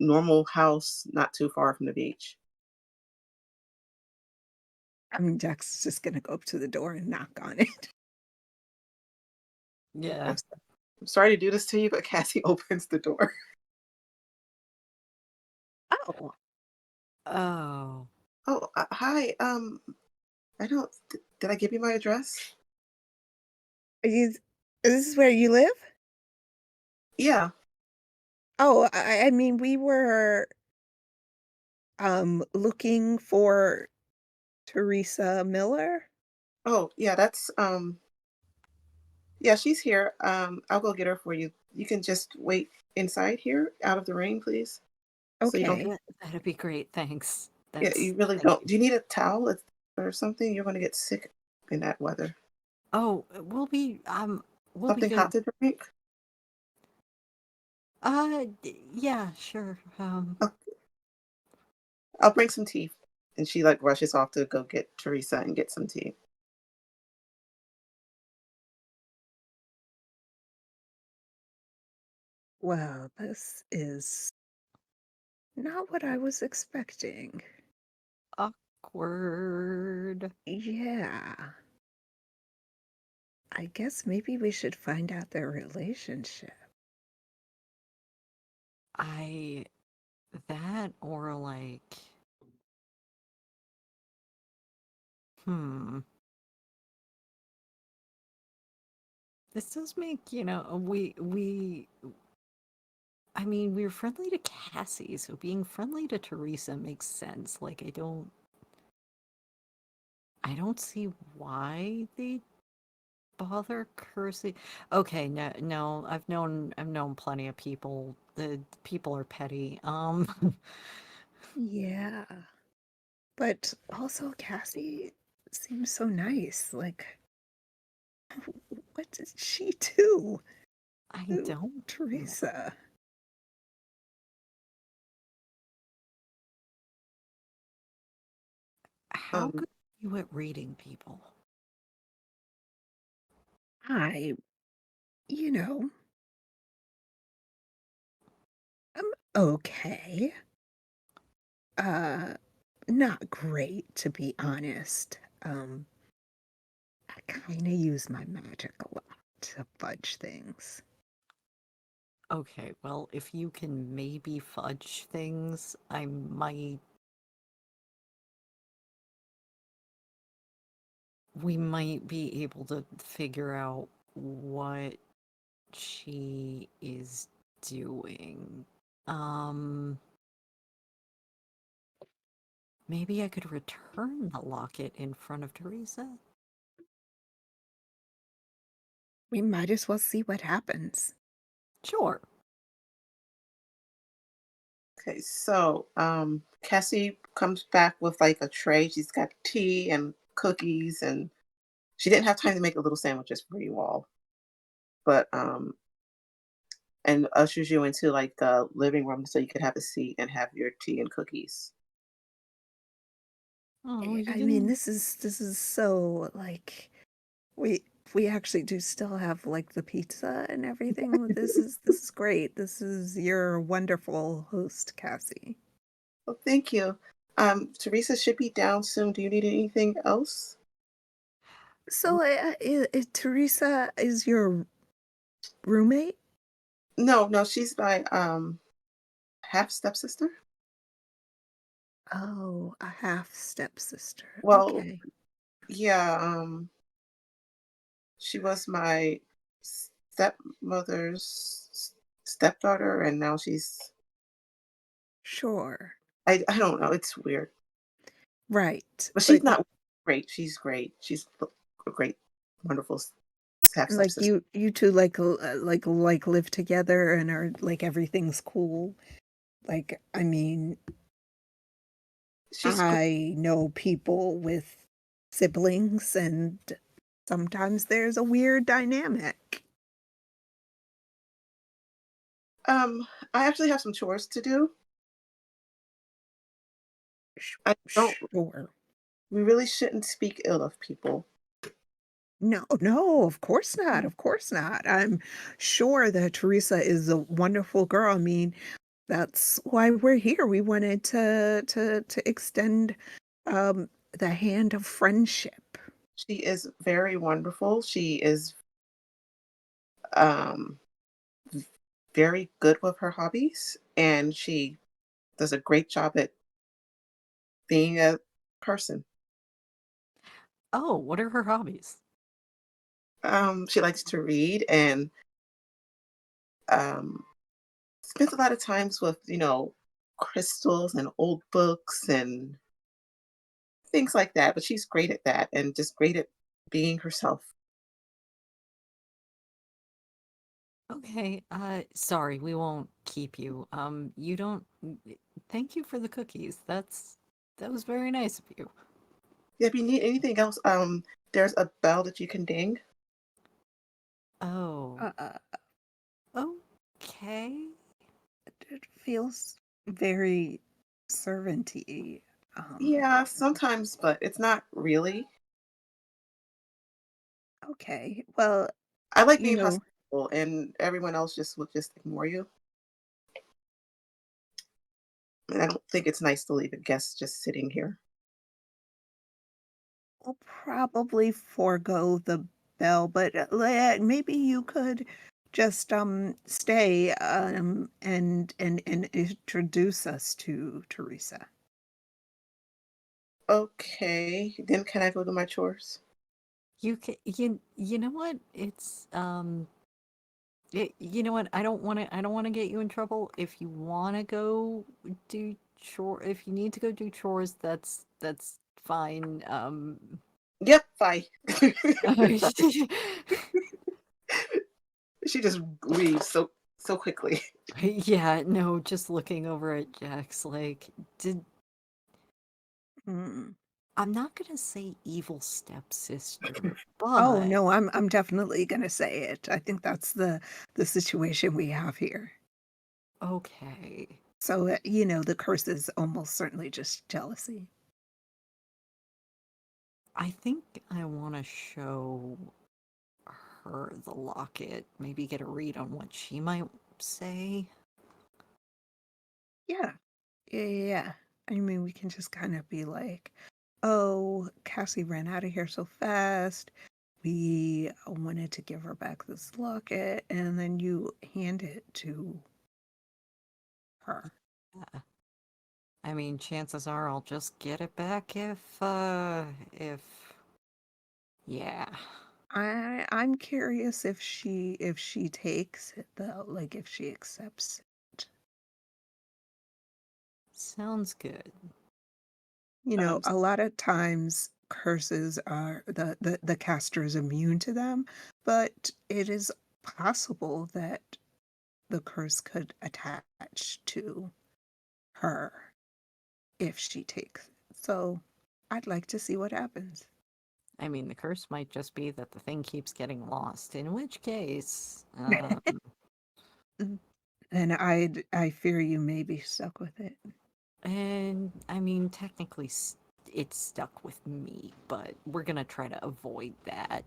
normal house not too far from the beach. I mean, Jack's just gonna go up to the door and knock on it. Yeah. I'm, I'm sorry to do this to you, but Cassie opens the door. Oh, Oh. Oh, hi. I don't. Did I give you my address? is this where you live? Yeah. Oh, I mean, we were looking for Teresa Miller. Oh, yeah. That's Yeah, she's here. I'll go get her for you. You can just wait inside here, out of the rain, please. So you don't. Okay. That'd be great. Thanks. Yeah, That's you really thank don't. you. Do you need a towel or something? You're going to get sick in that weather. Oh, we'll be Something good. hot to drink? Yeah, sure. Oh, I'll bring some tea. And she like rushes off to go get Teresa and get some tea. Well, this is not what I was expecting. Awkward. Yeah. I guess maybe we should find out their relationship. I that or like hmm. This does make, we I mean, we're friendly to Cassie, so being friendly to Teresa makes sense. Like I don't see why they bother cursing. Okay, no, no, I've known plenty of people. The people are petty. Yeah. But also Cassie seems so nice. Like, what did she do I to don't know. Teresa? How Um, good are you at reading people? I, you know, I'm okay. Uh, Not great, to be honest. I kind of use my magic a lot to fudge things. Okay, well, if you can maybe fudge things, we might be able to figure out what she is doing. Um, Maybe I could return the locket in front of Teresa? We might as well see what happens. Sure. okay, so Cassie comes back with like a tray. She's got tea and cookies, and she didn't have time to make the little sandwiches for you all. But and ushers you into like the living room so you could have a seat and have your tea and cookies. Oh, you I mean, didn't. this is so like we We actually do still have like the pizza and everything. This is great. This is your wonderful host, Cassie. Well, thank you. Teresa should be down soon. Do you need anything else? So, Teresa is your roommate? No, no, she's my half stepsister. Oh, a half stepsister. Well, Okay. yeah, she was my stepmother's stepdaughter, and now she's Sure. I don't know. It's weird, Right. but she's But not great. She's great. She's a great, wonderful half like stepsister. you two like live together and are like everything's cool. Like, I mean, She's great. I know people with siblings, and sometimes there's a weird dynamic. I actually have some chores to do. Sh- I don't. Sure. We really shouldn't speak ill of people. No, no, of course not. Of course not. I'm sure that Teresa is a wonderful girl. I mean, that's why we're here. We wanted to extend the hand of friendship. She is very wonderful. She is um, v- very good with her hobbies, and she does a great job at being a person. Oh, what are her hobbies? She likes to read and um, spends a lot of times with, crystals and old books and things like that. But she's great at that and just great at being herself. Okay, sorry, we won't keep you. You don't. Thank you for the cookies. That was very nice of you. If you need anything else, there's a bell that you can ding. Oh, Uh, okay. it feels very servanty. Yeah, sometimes, but it's not really. Okay. Well, I like you being know, hospitable, and everyone else just will just ignore you. And I don't think it's nice to leave a guest just sitting here. we'll probably forego the bell, but maybe you could just stay and introduce us to Teresa. Okay, then can I go do my chores? You know what? You know what? I don't want to get you in trouble. If you want to go if you need to go do chores, that's fine. Yep, bye. She just leaves so quickly. Yeah, no, just looking over at Jax, like, did Hmm. I'm not gonna say evil stepsister, Oh but no, I'm definitely gonna say it. I think that's the situation we have here. okay. So the curse is almost certainly just jealousy. I think I want to show her the locket, maybe get a read on what she might say. Yeah, yeah. I mean, we can just kind of be like, "Oh, Cassie ran out of here so fast. We wanted to give her back this locket," and then you hand it to her. Yeah. I mean, chances are I'll just get it back if, yeah. I'm curious if she takes it though, like if she accepts it. Sounds good. Um, A lot of times curses are the caster is immune to them, but it is possible that the curse could attach to her if she takes it. So I'd like to see what happens. I mean, the curse might just be that the thing keeps getting lost, in which case, And I fear you may be stuck with it. and I mean, technically, it's stuck with me, but we're gonna try to avoid that.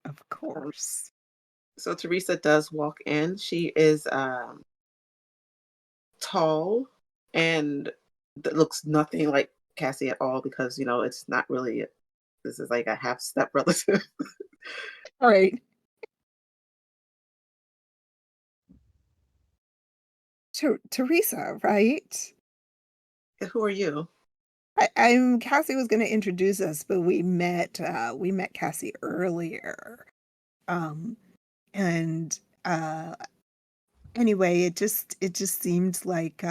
Of Um, course. so Teresa does walk in. She is tall and looks nothing like Cassie at all because it's not really. This is like a half step relative. All right. Teresa, right? Who are you? I'm Cassie was going to introduce us, but we met Cassie earlier. Um, and anyway, it just seemed like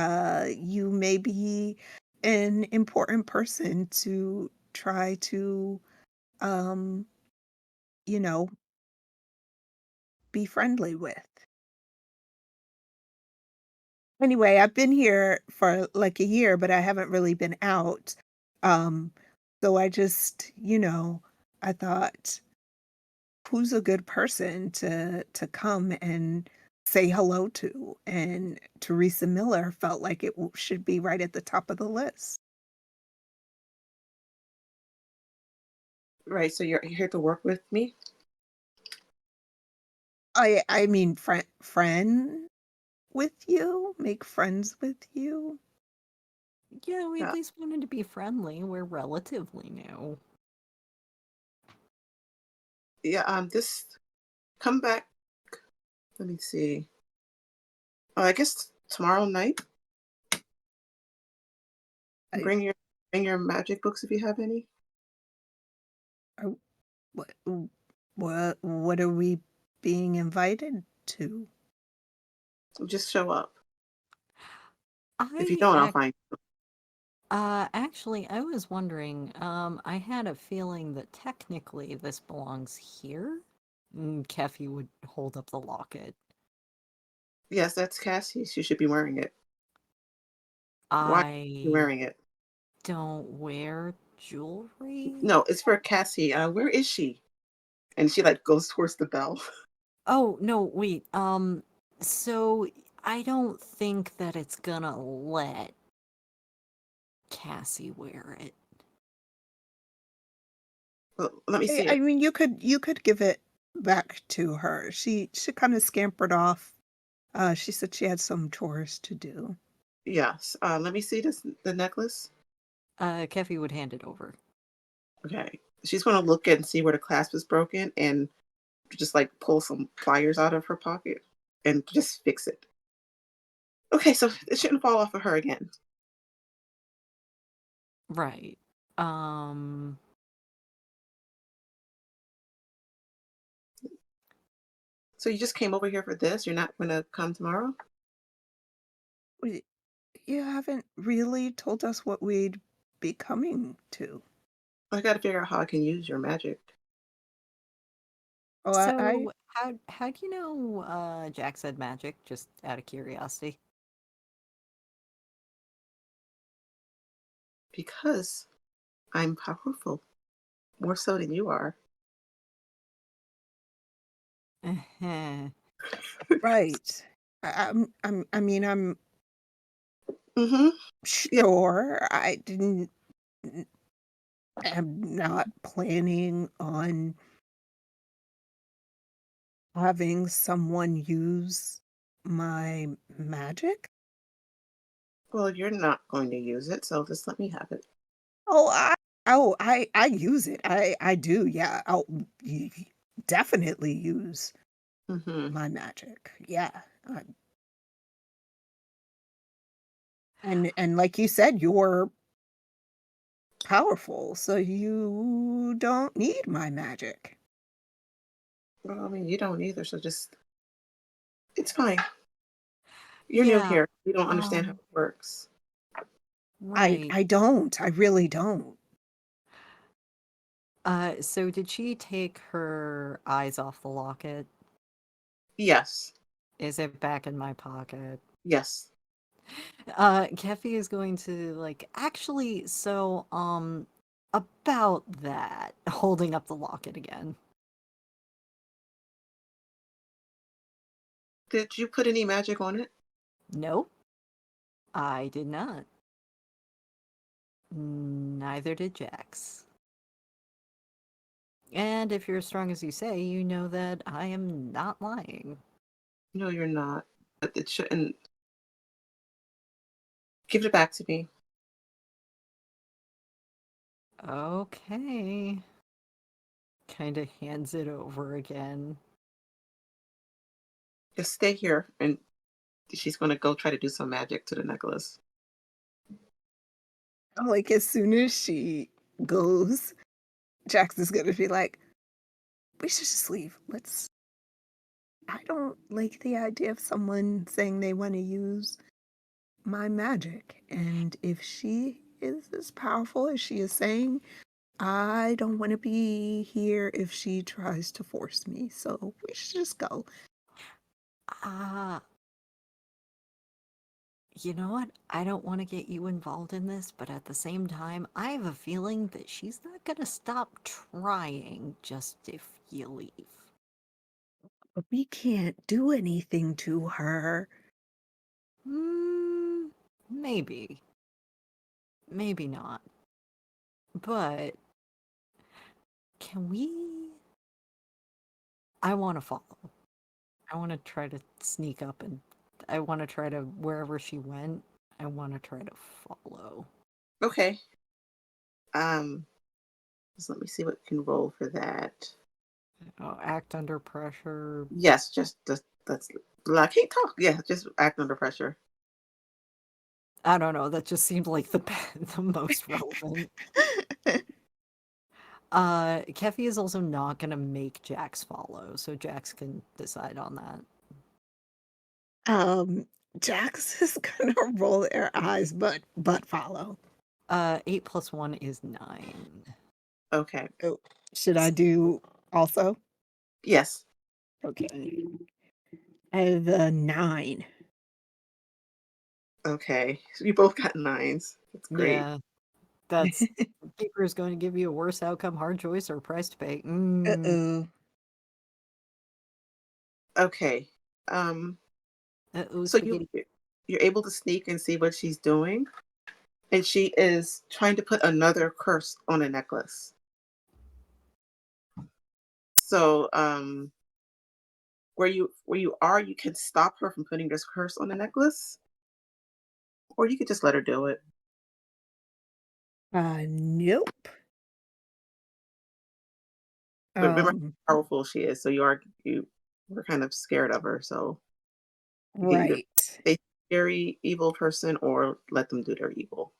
you may be an important person to try to um, you know, be friendly with. Anyway, I've been here for like a year, but I haven't really been out. Um, so I just, I thought, who's a good person to come and say hello to? And Teresa Miller felt like it should be right at the top of the list. Right. So you're here to work with me. I mean, friend with you, make friends with you. Yeah, we at Yeah. least wanted to be friendly. We're relatively new. Yeah. This come back. Let me see. I guess tomorrow night. I, Bring your magic books if you have any. I what what are we being invited to? Just show up. If you I don't, I'll ac- find. Actually, I was wondering, I had a feeling that technically this belongs here. Keffy would hold up the locket. Yes, that's Cassie. She should be wearing it. Why are you I wearing it? don't wear jewelry. No, it's for Cassie. Where is she? And she like goes towards the bell. Oh, no, wait. So I don't think that it's gonna let Cassie wear it. Well, let me see I it. mean, you could give it back to her. She kind of scampered off. She said she had some chores to do. Yes. Let me see the necklace. Keffy would hand it over. Okay. She's gonna look at and see where the clasp is broken and just like pull some pliers out of her pocket and just fix it. Okay, so it shouldn't fall off of her again. Right. Um, So you just came over here for this? You're not gonna come tomorrow? We- You haven't really told us what we'd be coming to. I gotta figure out how I can use your magic. Oh, so how do you know Jack said magic, just out of curiosity? Because I'm powerful. More so than you are. right. I mean, I'm Mm-hmm. Yeah. sure I didn't. I'm not planning on having someone use my magic. Well, you're not going to use it, so just let me have it. Oh, I use it. I do. Yeah. Definitely use Mm-hmm. my magic. Yeah. I, and like you said, you're powerful, so you don't need my magic. Well, I mean, you don't either, so just it's fine. You're new Yeah, here. You don't understand how um, it works. right. I don't. I really don't. So did she take her eyes off the locket? Yes. Is it back in my pocket? Yes. Keffy is going to actually, so about that, holding up the locket again. Did you put any magic on it? Nope, I did not. Neither did Jax. And if you're as strong as you say, you know that I am not lying. No, you're not. But it shouldn't. Give it back to me. Okay. Kind of hands it over again. Just stay here, and she's going to go try to do some magic to the necklace. Like, as soon as she goes, Jax is gonna be like, "We should just leave. Let's." I don't like the idea of someone saying they want to use my magic. And if she is as powerful as she is saying, I don't want to be here if she tries to force me. So we should just go. Ah, you know what? I don't want to get you involved in this, but at the same time, I have a feeling that she's not gonna stop trying just if you leave. But we can't do anything to her. Hmm, maybe. Maybe not. But can we? I want to follow. I want to try to sneak up and I want to try to, wherever she went, I want to try to follow. Okay. Um, just let me see what we can roll for that. Oh, act under pressure. Yes, just that's. I can't talk. Yeah, just act under pressure. I don't know. That just seemed like the most relevant. Keffy is also not gonna make Jax follow, so Jax can decide on that. um, Jax is gonna roll their eyes, but follow. 8 plus 1 is 9. Okay. Oh, should I do also? Yes. Okay. I have a 9. Okay. So you both got nines. That's great. Yeah, that's Keeper is going to give you a worse outcome, hard choice, or price to pay. Uh-oh. Okay. Um. Uh-oh, So spaghetti. you're able to sneak and see what she's doing, and she is trying to put another curse on a necklace. So where you are, you can stop her from putting this curse on the necklace, or you could just let her do it. Nope. But remember Um, how powerful she is. So you were kind of scared of her. So you can either right. stay scary evil person or let them do their evil.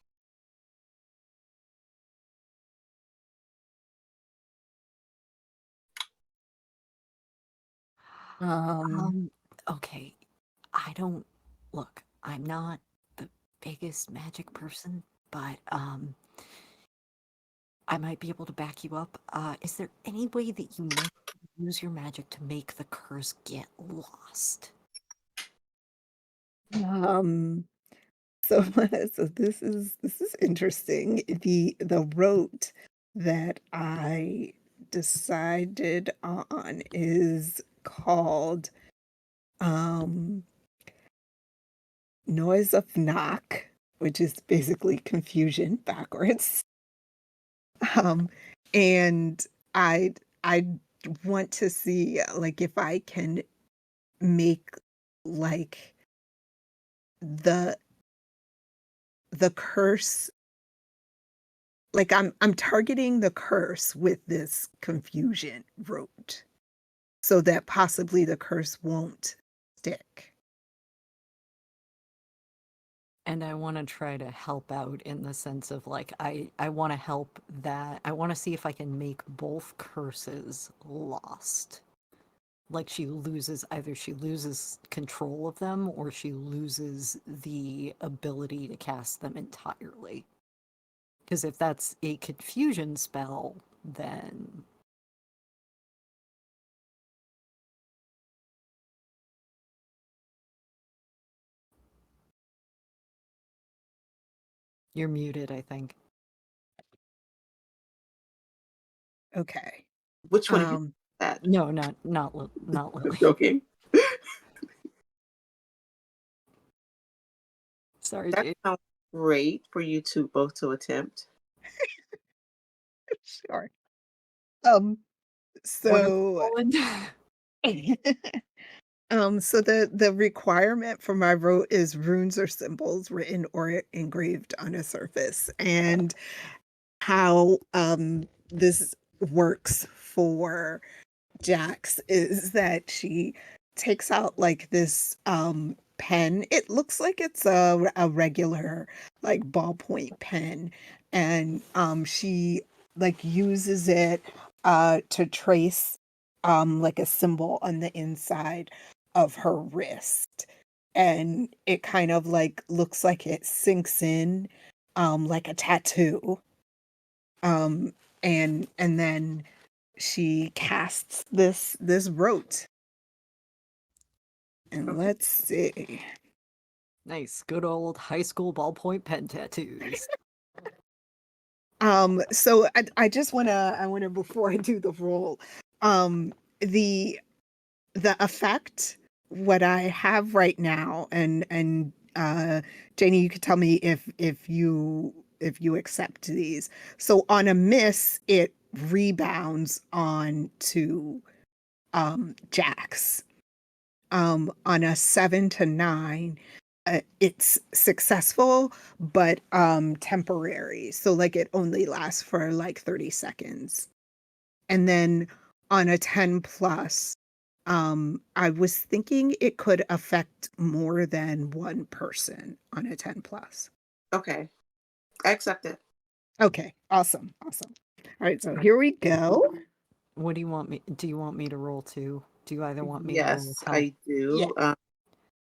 Um, Um, okay. I don't look, I'm not the biggest magic person, but I might be able to back you up. Is there any way that you might use your magic to make the curse get lost? um, so so this is interesting. The route that I decided on is called um Noise of Knock, which is basically confusion backwards. Um, and I want to see like if I can make like the the curse like I'm targeting the curse with this confusion route so that possibly the curse won't stick. And I want to try to help out in the sense of like I want to help that I want to see if I can make both curses lost. Like she loses control of them or she loses the ability to cast them entirely. Because if that's a confusion spell, then you're muted, I think. Okay. Which one of you Um that? No, not I'm Lily. joking. Sorry, That Jade. sounds great for you two both to attempt. sure. Um What are we So rolling? so the requirement for my vote is runes or symbols written or engraved on a surface. And how this works for Jax is that she takes out like this pen. It looks like it's a regular like ballpoint pen, and she like uses it to trace like a symbol on the inside of her wrist. And it kind of like looks like it sinks in like a tattoo. Um and then she casts this rote. And Okay. let's see. Nice, good old high school ballpoint pen tattoos. So I just wanna before I do the roll, um the effect what I have right now, and Janie, you could tell me if you accept these. So on a miss, it rebounds on to Jax. On a 7 to 9, it's successful but temporary, so like it only lasts for like 30 seconds. And then on a 10 plus, I was thinking it could affect more than one person on a 10 plus. Okay. I accept it. Okay, awesome, awesome. All right, so here we go. What do you want me? Do you want me to roll too? Do you either want me to roll Yes, help I do. Yeah.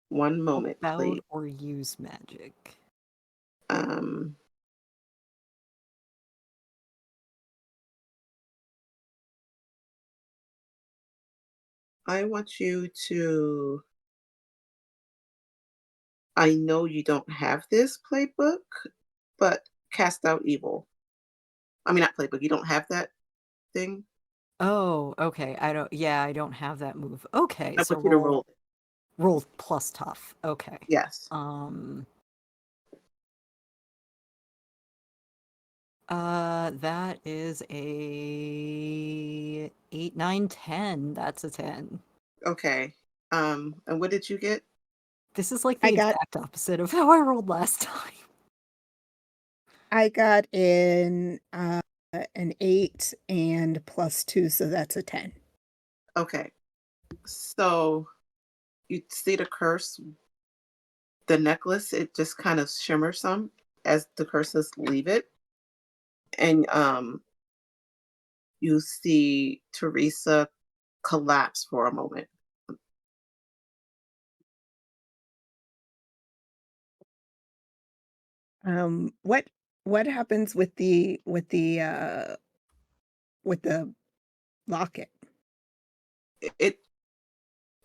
One moment, about please. or use magic? Um, I want you to. I know you don't have this playbook, but cast out evil. I mean, not playbook. You don't have that thing. Oh, okay. I don't have that move. Okay, I so want you to roll it. roll plus tough. Okay. Yes. Um that is a 8, 9, 10. That's a 10. Okay. And what did you get? This is like I the got exact opposite of how I rolled last time. I got in an 8 and plus 2, so that's a 10. Okay. So you see the curse, the necklace, it just kind of shimmers some as the curses leave it. And you see Teresa collapse for a moment. What happens with the locket? It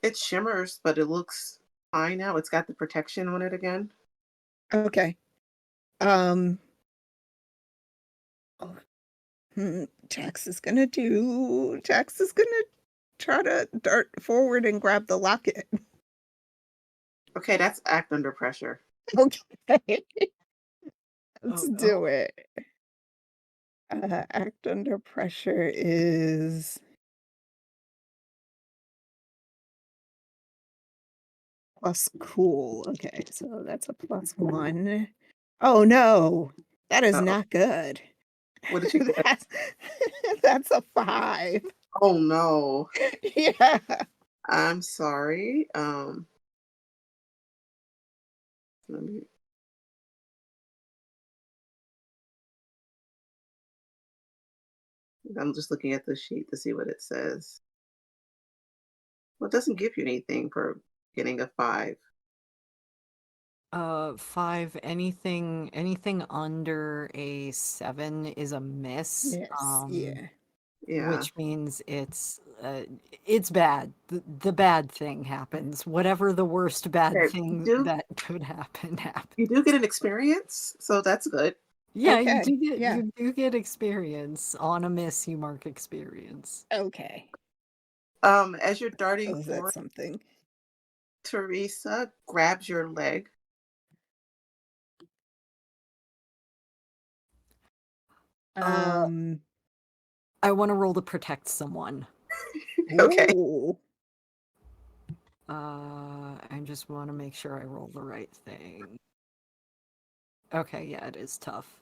it shimmers, but it looks fine now. It's got the protection on it again. Okay. Um Jax is gonna try to dart forward and grab the locket. Okay, that's act under pressure. Okay. Let's Oh no. do it. Act under pressure is plus cool. Okay, so that's a +1. Oh no, that is Uh-oh. not good. What did you get? That's that's a 5. Oh no. Yeah. I'm sorry. Let me, I'm just looking at the sheet to see what it says. Well, it doesn't give you anything for getting a 5. 5, anything under a 7 is a miss. Yes, yeah. Yeah. Which means it's bad. The bad thing happens. Whatever the worst bad Okay. thing that could happen You happens. do get an experience, so that's good. Yeah, Okay, yeah. you do get experience. On a miss, you mark experience. Okay. As you're darting Oh, that's forward, something. Teresa grabs your leg. Uh, Um, I want to roll to protect someone. Okay. Ooh. I just want to make sure I roll the right thing. Okay, yeah, it is tough.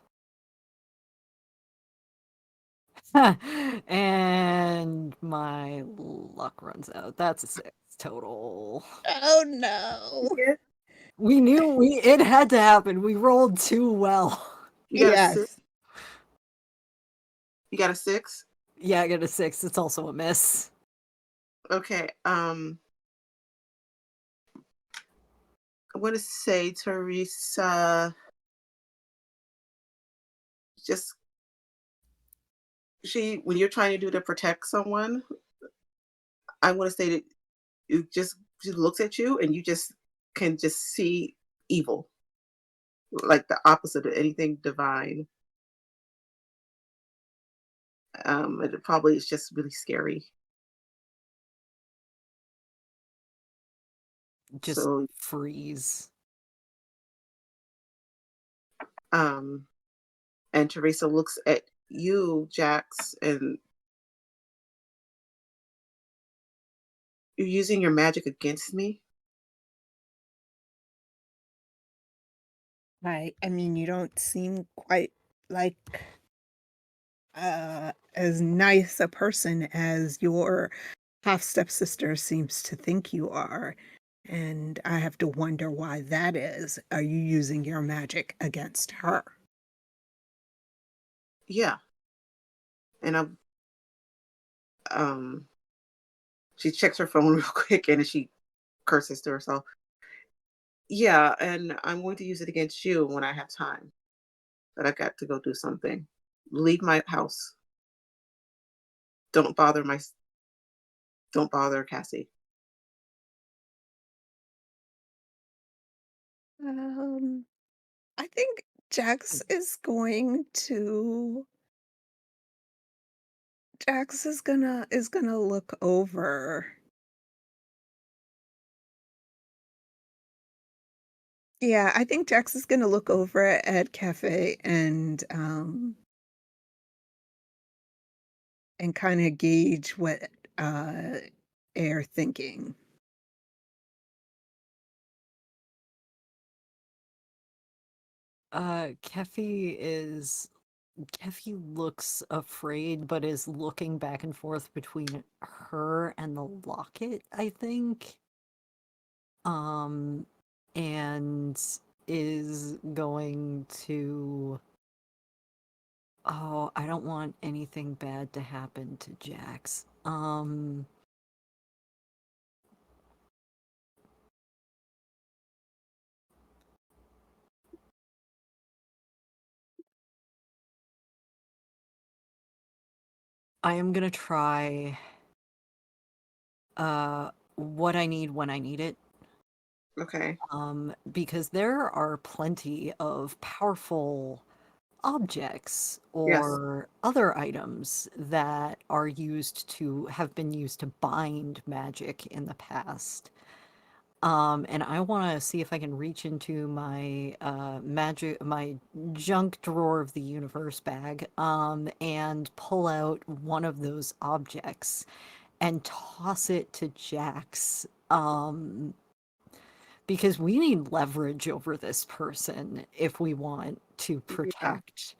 And my luck runs out. That's a 6 total. Oh no. Yeah. We knew it had to happen. We rolled too well. You got a six. Yes. You got a 6. Yeah, I got a 6. It's also a miss. Okay. I want to say, Teresa, just when you're trying to do to protect someone, I want to say that she looks at you and you just can just see evil, like the opposite of anything divine. It probably is just really scary. Just So, freeze. um, and Teresa looks at you, Jax, and you're using your magic against me. I mean, you don't seem quite like as nice a person as your half stepsister seems to think you are. And I have to wonder why that is. Are you using your magic against her? Yeah, and um, she checks her phone real quick and she curses to herself. Yeah, and I'm going to use it against you when I have time. But I got to go do something. Leave my house. Don't bother my. Don't bother Cassie. Um, I think Jax is gonna look over. Yeah, I think Jax is gonna look over at Cafe and kinda gauge what, uh, they're thinking. Kefi looks afraid, but is looking back and forth between her and the locket, I think. Um, and is going to. Oh, I don't want anything bad to happen to Jax. I am gonna try what I need when I need it. Okay. Because there are plenty of powerful objects Yes. or other items that have been used to bind magic in the past. And I want to see if I can reach into my my junk drawer of the universe bag, and pull out one of those objects and toss it to Jax. Because we need leverage over this person if we want to Yeah. protect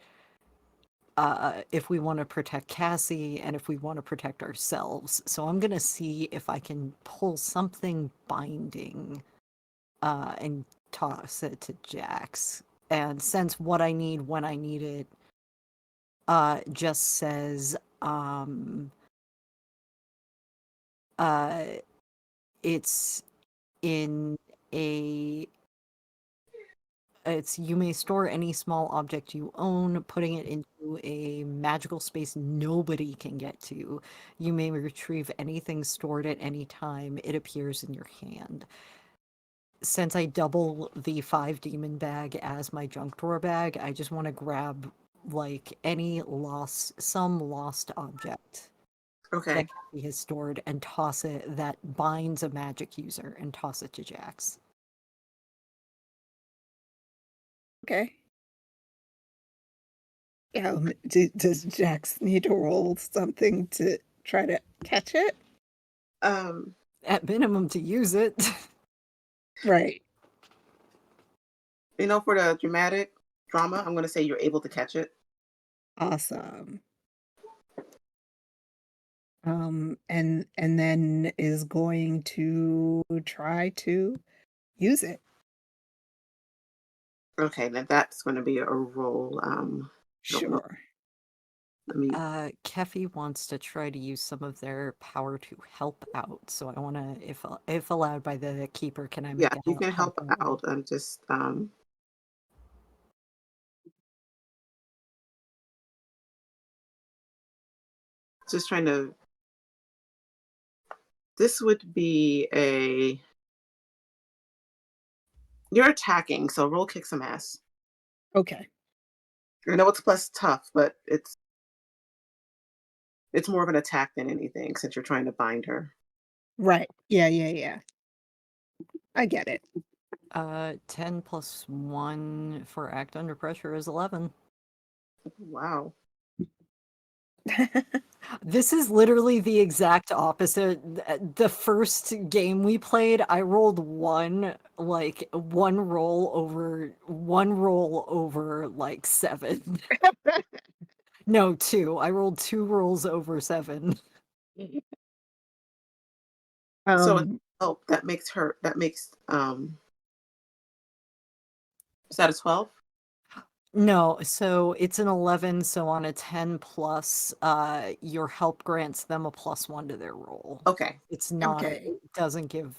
Cassie and if we want to protect ourselves. So I'm gonna see if I can pull something binding and toss it to Jax. And since what I need when I need it just says uh it's in a it's you may store any small object you own, putting it into a magical space nobody can get to. You may retrieve anything stored at any time. It appears in your hand. Since I double the 5 demon bag as my junk drawer bag, I just want to grab like some lost object that Okay. Kathy has stored and toss it that binds a magic user and toss it to Jax. Okay. Does Jax need to roll something to try to catch it. Um, At minimum, to use it. Right. for the dramatic drama, I'm gonna say you're able to catch it. Awesome. And then is going to try to use it. Okay, now that's gonna be a roll. I don't know. Sure. Let me. Kefi wants to try to use some of their power to help out. So I want to, if allowed by the keeper, can I Yeah, make a you can help help roll? out. I'm just trying to. This would be a. You're attacking, so roll kick some ass. Okay. I know it's plus tough, but it's more of an attack than anything since you're trying to bind her. Right. Yeah, yeah, yeah. I get it. 10 plus 1 for act under pressure is 11. Wow. This is literally the exact opposite. The first game we played, I rolled one roll over like 7. No, 2. I rolled 2 rolls over 7. So it's Um, help that makes is that a 12? No, so it's an 11, so on a 10 plus, your help grants them a +1 to their roll. Okay. It's not okay. it doesn't give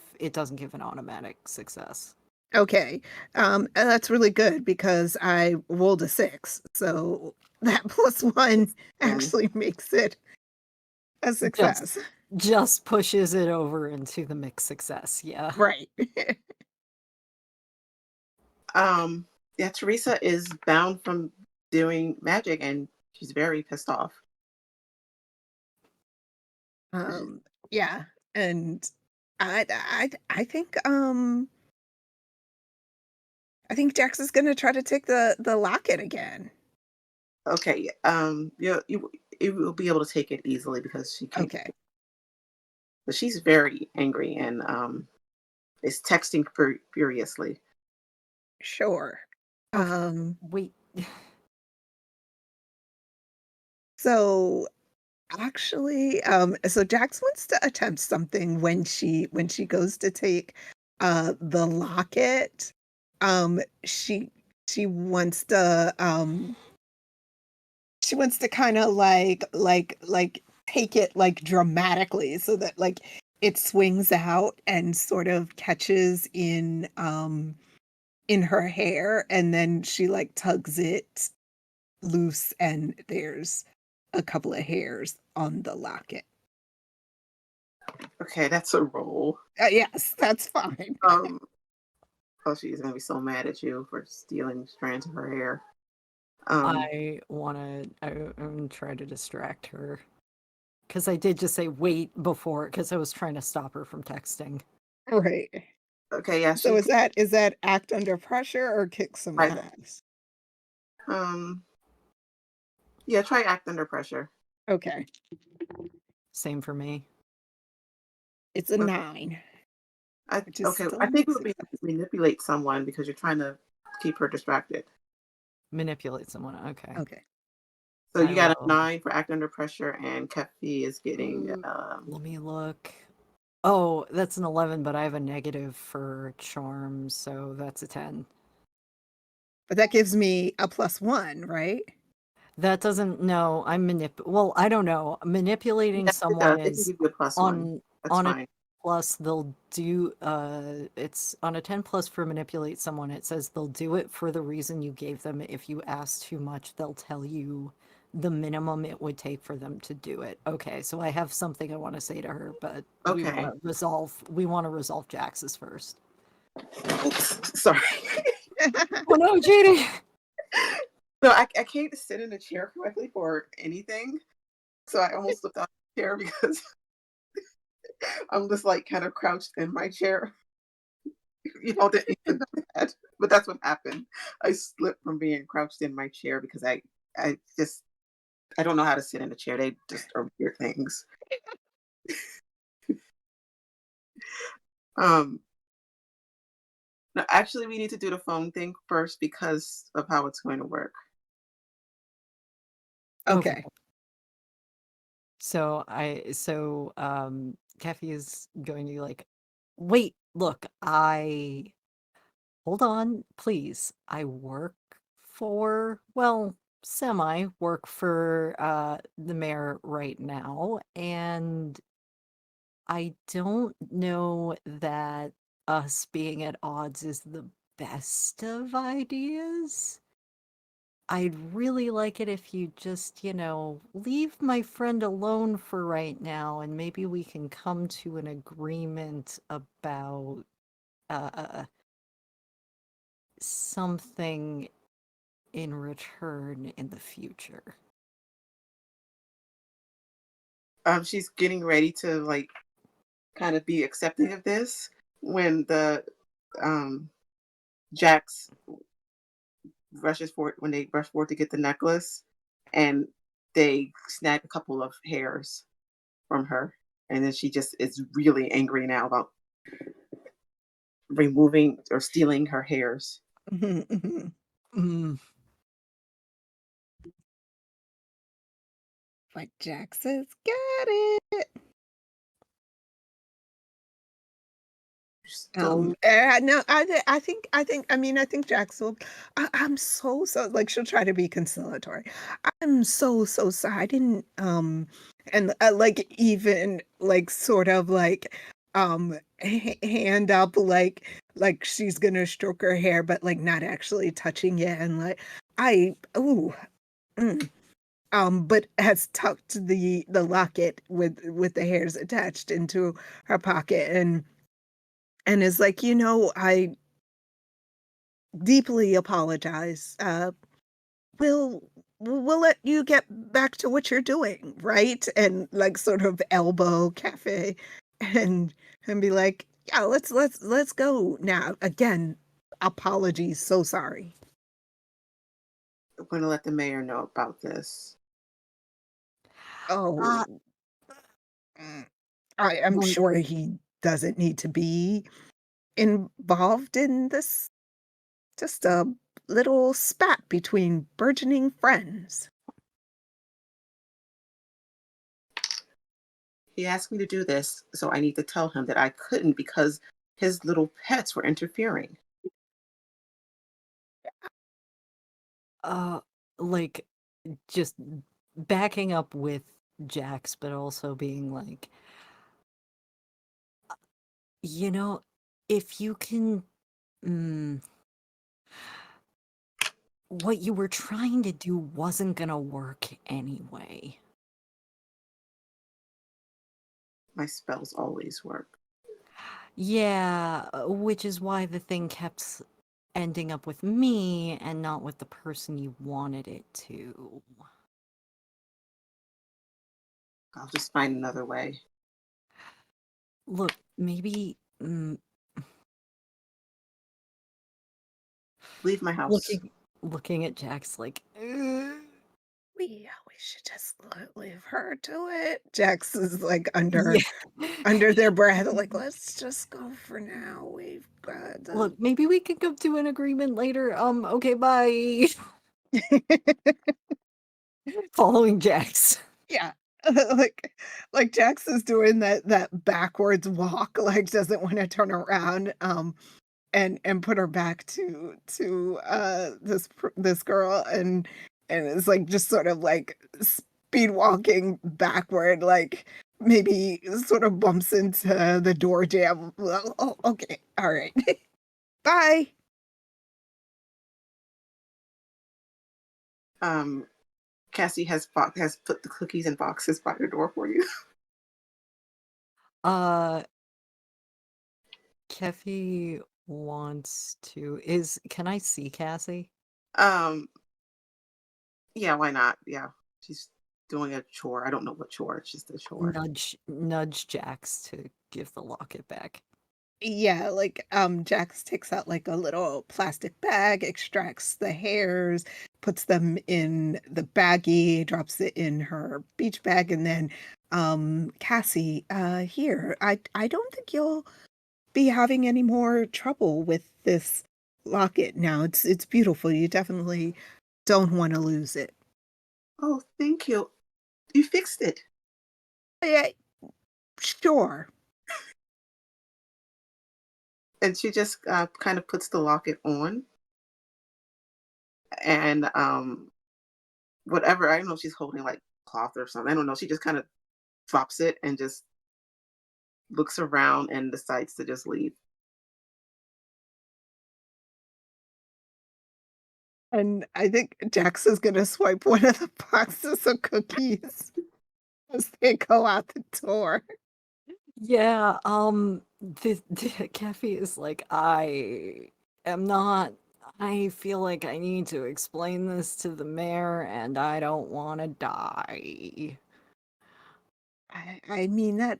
an automatic success. Okay. And that's really good because I rolled a 6. So that +1 And actually makes it a Just success. just pushes it over into the mixed success, yeah. Right. yeah, Teresa is bound from doing magic and she's very pissed off. Um, yeah. And I think I think Jax is gonna try to take the locket again. Okay, you will be able to take it easily because she can't. Okay. But she's very angry and is texting furiously. Sure. Okay, Um, wait. so actually, so Jax wants to attempt something when she goes to take the locket. She she wants to kind of take it like dramatically so that like it swings out and sort of catches in her hair, and then she like tugs it loose and there's a couple of hairs on the locket. Okay, that's a roll. Yes, that's fine. Um, oh, she's gonna be so mad at you for stealing strands of her hair. Um, I'm try to distract her. Because I did just say wait before, because I was trying to stop her from texting. Right. okay, yeah, So she is that act under pressure or kick some right. ass? Um, yeah, try act under pressure. Okay. Same for me. It's a 9, which is Okay. still I a think it mixed would be success. manipulate someone because you're trying to keep her distracted. Manipulate someone. Okay. Okay. So I you got a will. 9 for act under pressure, and Kefi is getting Let me look. Oh, that's an 11, but I have a negative for charm, so that's a 10. But that gives me a +1, right? That doesn't, no, well, I don't know. Manipulating yes, it someone does. It can is give you a +1. on That's on a fine. plus they'll do it's on a 10 plus for manipulate someone. It says they'll do it for the reason you gave them. If you ask too much, they'll tell you the minimum it would take for them to do it. Okay, so I have something I want to say to her, but Okay. we want to resolve Jax's first. Oops, sorry. Oh no, JD! No, I can't sit in a chair correctly for anything. So I almost flipped out the chair because I'm just like kind of crouched in my chair. Didn't even know that. But that's what happened. I slipped from being crouched in my chair because I just I don't know how to sit in a chair. They just are weird things. Um, no, actually, we need to do the phone thing first because of how it's going to work. Okay. Okay. Kathy is going to be like, wait, look, hold on, please. I work well, semi work for the mayor right now, and I don't know that us being at odds is the best of ideas. I'd really like it if you just, leave my friend alone for right now, and maybe we can come to an agreement about uh something in return in the future. She's getting ready to like kind of be accepting of this when the um Jax rushes forward when they rush forward to get the necklace, and they snag a couple of hairs from her, and then she just is really angry now about removing or stealing her hairs. Mhm, mhm. Mm. But Jack says, "Got it." Still, No, I think Jax will. I'm so like she'll try to be conciliatory. I'm so sorry. I didn't and like even like sort of like hand up like she's gonna stroke her hair, but like not actually touching it, and like I ooh. Mm. But has tucked the locket with the hairs attached into her pocket and is like, I deeply apologize. We'll we'll let you get back to what you're doing, right? And like sort of elbow cafe and be like, yeah, let's go now. Again, apologies, so sorry. I'm going to let the mayor know about this. Uh, Oh, mm, I am like, sure he doesn't need to be involved in this. Just a little spat between burgeoning friends. He asked me to do this, so I need to tell him that I couldn't because his little pets were interfering. uh, like, just backing up with Jax, but also being like, you know, if you can, mm, what you were trying to do wasn't gonna work anyway. My spells always work. Yeah, which is why the thing kept ending up with me and not with the person you wanted it to. I'll just find another way. Look, maybe Leave my house. looking at Jax like, "Ugh." We should just leave her to it. Jax is like Yeah. under their breath, like, let's just go for now. We've got Look, maybe we can come to an agreement later. Okay, bye. Following Jax. yeah. like Jax is doing that backwards walk, like doesn't want to turn around. And put her back to this girl and it's like just sort of like speed walking backward like maybe sort of bumps into the door jam. Well, oh, okay, all right. Bye. Um, Cassie has put the cookies in boxes by your door for you. Uh, Keffy wants to can I see Cassie? Um, yeah, why not? Yeah, she's doing a chore. I don't know what chore. It's just a chore. Nudge Jax to give the locket back. Yeah, like Jax takes out like a little plastic bag, extracts the hairs, puts them in the baggie, drops it in her beach bag, and then, Cassie, here, I don't think you'll be having any more trouble with this locket now. It's beautiful. You definitely don't want to lose it. Oh, thank you. You fixed it. Yeah, sure. And she just kind of puts the locket on, and whatever, I don't know if she's holding like cloth or something. I don't know. She just kind of drops it and just looks around and decides to just leave. And I think Jax is gonna swipe one of the boxes of cookies as they go out the door. Yeah, the Keffy is like, I am not. I feel like I need to explain this to the mayor, and I don't want to die. I mean, it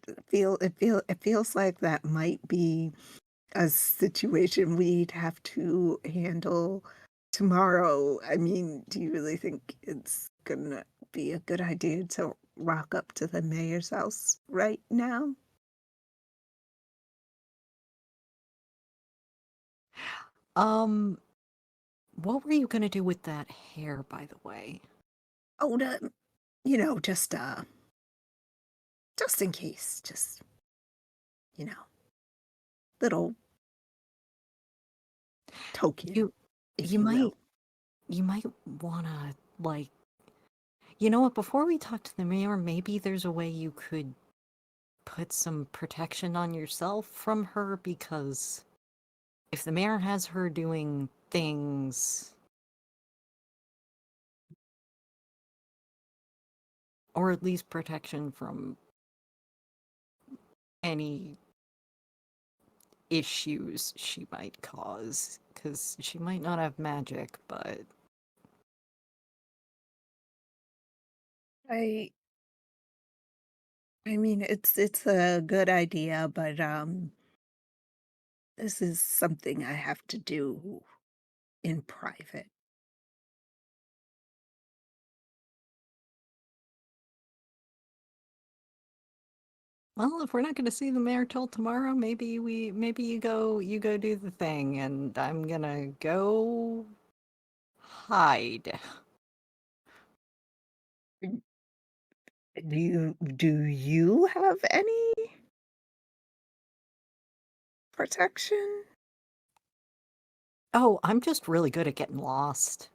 feels like that might be a situation we'd have to handle tomorrow. I mean, do you really think it's gonna be a good idea to rock up to the mayor's house right now? Um, what were you gonna do with that hair, by the way? Oh, you know, just in case, just, you know, little token, You, if you you will. might, you might wanna like, you know what? Before we talk to the mayor, maybe there's a way you could put some protection on yourself from her, because if the mayor has her doing things, or at least protection from any issues she might cause, because she might not have magic, but I I mean, it's a good idea, but this is something I have to do in private. well, if we're not going to see the mayor till tomorrow, maybe you go do the thing, and I'm gonna go hide. Do you have any protection? Oh, I'm just really good at getting lost.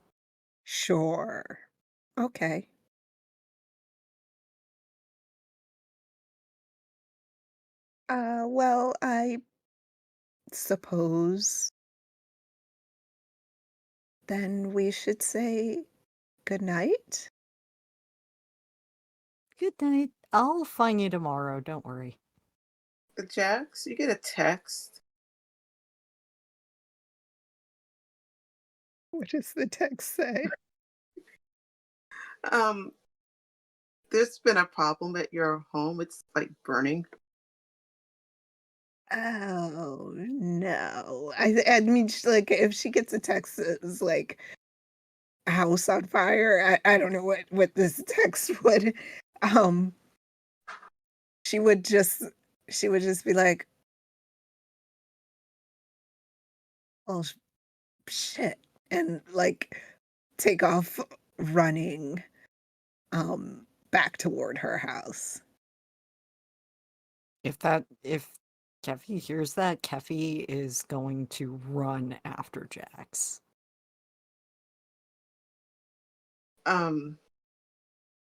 Sure. Okay. Well, I suppose then we should say good night. Good night. I'll find you tomorrow, don't worry. Jax, you get a text. What does the text say? Um, there's been a problem at your home. It's like burning. Oh no. I mean, like if she gets a text that's like house on fire, I don't know what this text would um she would just she would just be like, "Oh shit," and like take off running back toward her house. If Keffy hears that, Keffy is going to run after Jax. Um,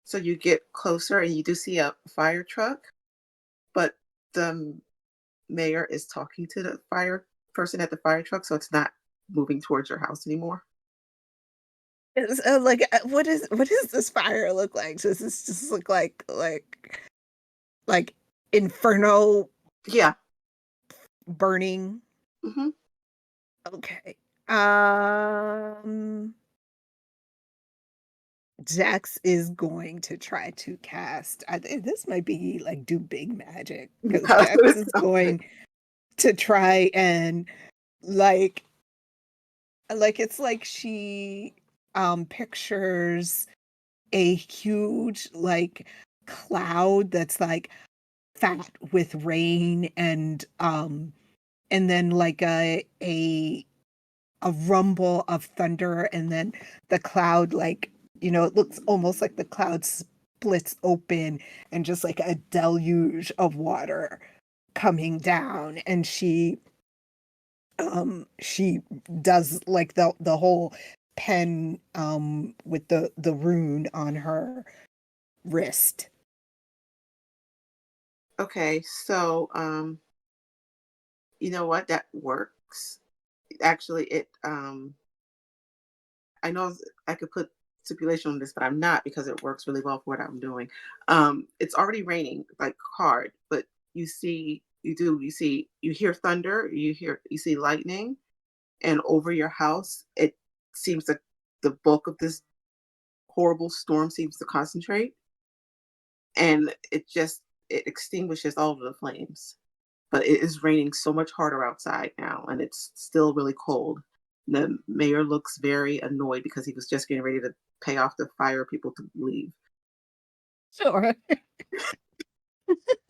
so you get closer and you do see a fire truck, but the mayor is talking to the fire person at the fire truck, so it's not moving towards your house anymore. Like what does this fire look like? Does this just look like inferno Yeah. burning? Hmm. Okay. Um Jax is going to try to cast. I think this might be like do big magic because That's what Jax it is sounds like. going to try and like it's like she pictures a huge, like, cloud that's, like, fat with rain and then, like, a rumble of thunder, and then the cloud, like, it looks almost like the cloud splits open and just, like, a deluge of water coming down, and she does, like, the whole pen, with the rune on her wrist. Okay, so you know what? That works. Actually, I know I could put stipulation on this, but I'm not because it works really well for what I'm doing. It's already raining like hard, but you hear thunder, you see lightning, and over your house, it seems like the bulk of this horrible storm seems to concentrate, and it extinguishes all of the flames. But it is raining so much harder outside now, and it's still really cold. The mayor looks very annoyed because he was just getting ready to pay off the fire people to leave. Sure.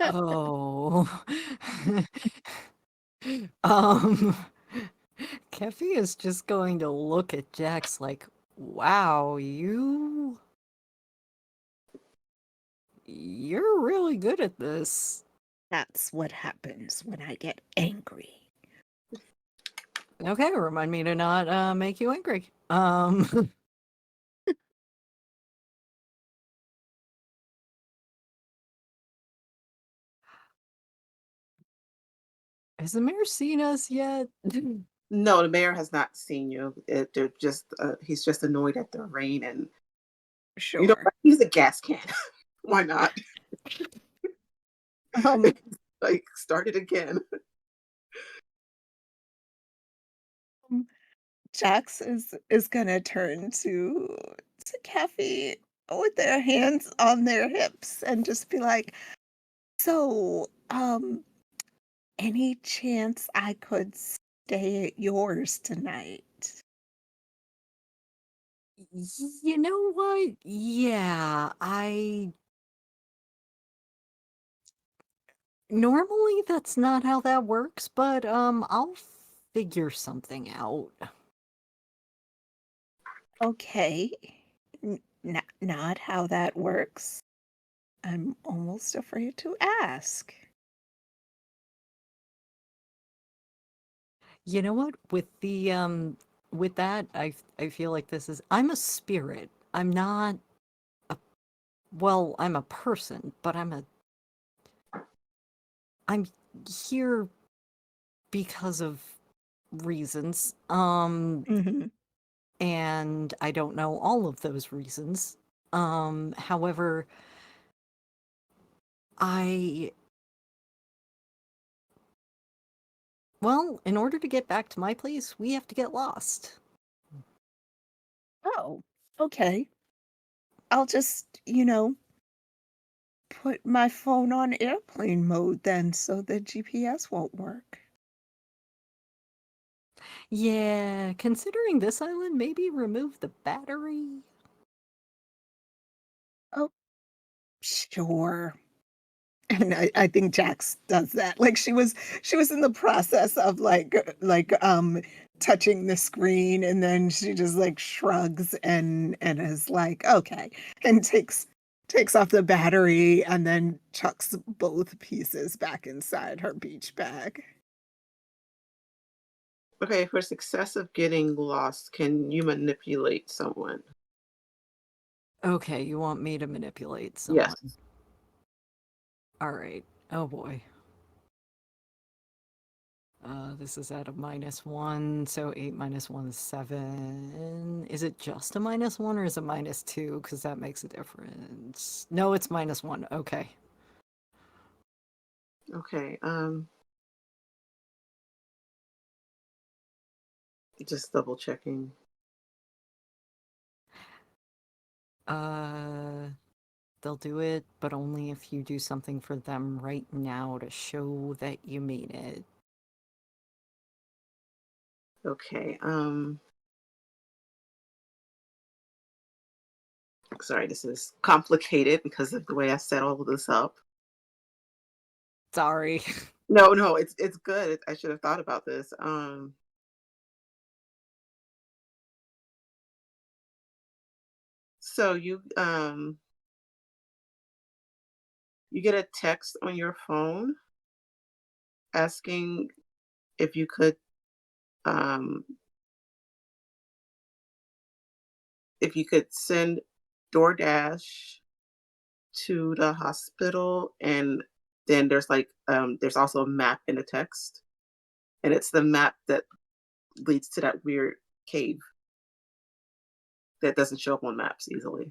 Oh. um, Keffy is just going to look at Jax like, wow, you're really good at this. That's what happens when I get angry. Okay, remind me to not make you angry. Has the mayor seen us yet? No, the mayor has not seen you. He's just annoyed at the rain, and you know Sure. what? Use a gas can. Why not? Um, Like start it again. Jax is gonna turn to Kathy with their hands on their hips and just be like, "So, any chance I could stay at yours tonight?" You know what? Yeah, I normally that's not how that works, but I'll figure something out. Okay. Not how that works. I'm almost afraid to ask. You know what? With that, I feel like I'm a spirit. I'm not a well, I'm a person, but I'm here because of reasons. Mhm. And I don't know all of those reasons. However, I well, in order to get back to my place, we have to get lost. Oh, okay. I'll just, put my phone on airplane mode then so the GPS won't work. Yeah, considering this island, maybe remove the battery. Oh, sure. And I think Jax does that. Like she was in the process of touching the screen and then she just like shrugs and is like, okay, and takes off the battery and then chucks both pieces back inside her beach bag. Okay, for success of getting lost, can you manipulate someone? Okay, you want me to manipulate Yes. someone. All right. Oh boy. This is at a -1, so 8 minus 1 is 7. Is it just a -1 or is it -2? Because that makes a difference. No, it's -1. Okay. Okay. Just double checking. Uh, they'll do it, but only if you do something for them right now to show that you mean it. Okay. Sorry, this is complicated because of the way I set all of this up. Sorry. No, no, it's good. I should have thought about this. So you get a text on your phone asking if you could um send DoorDash to the hospital, and then there's also a map in the text, and it's the map that leads to that weird cave that doesn't show up on maps easily.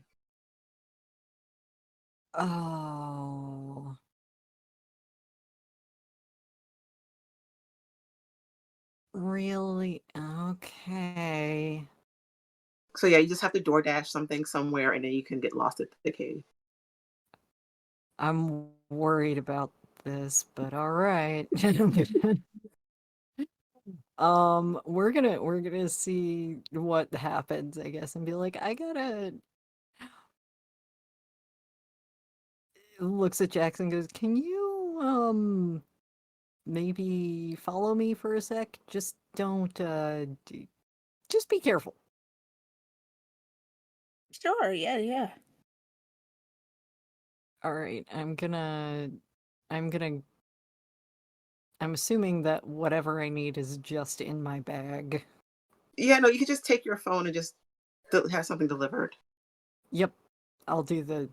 Oh. Really? Okay. So yeah, you just have to DoorDash something somewhere, and then you can get lost at the cave. I'm worried about this, but all right. We're gonna see what happens, I guess, and be like, I gotta looks at Jackson and goes, can you maybe follow me for a sec? Just don't just be careful. Sure, yeah, yeah. All right, I'm gonna I'm assuming that whatever I need is just in my bag. Yeah, no, you could just take your phone and just have something delivered. Yep, I'll do that.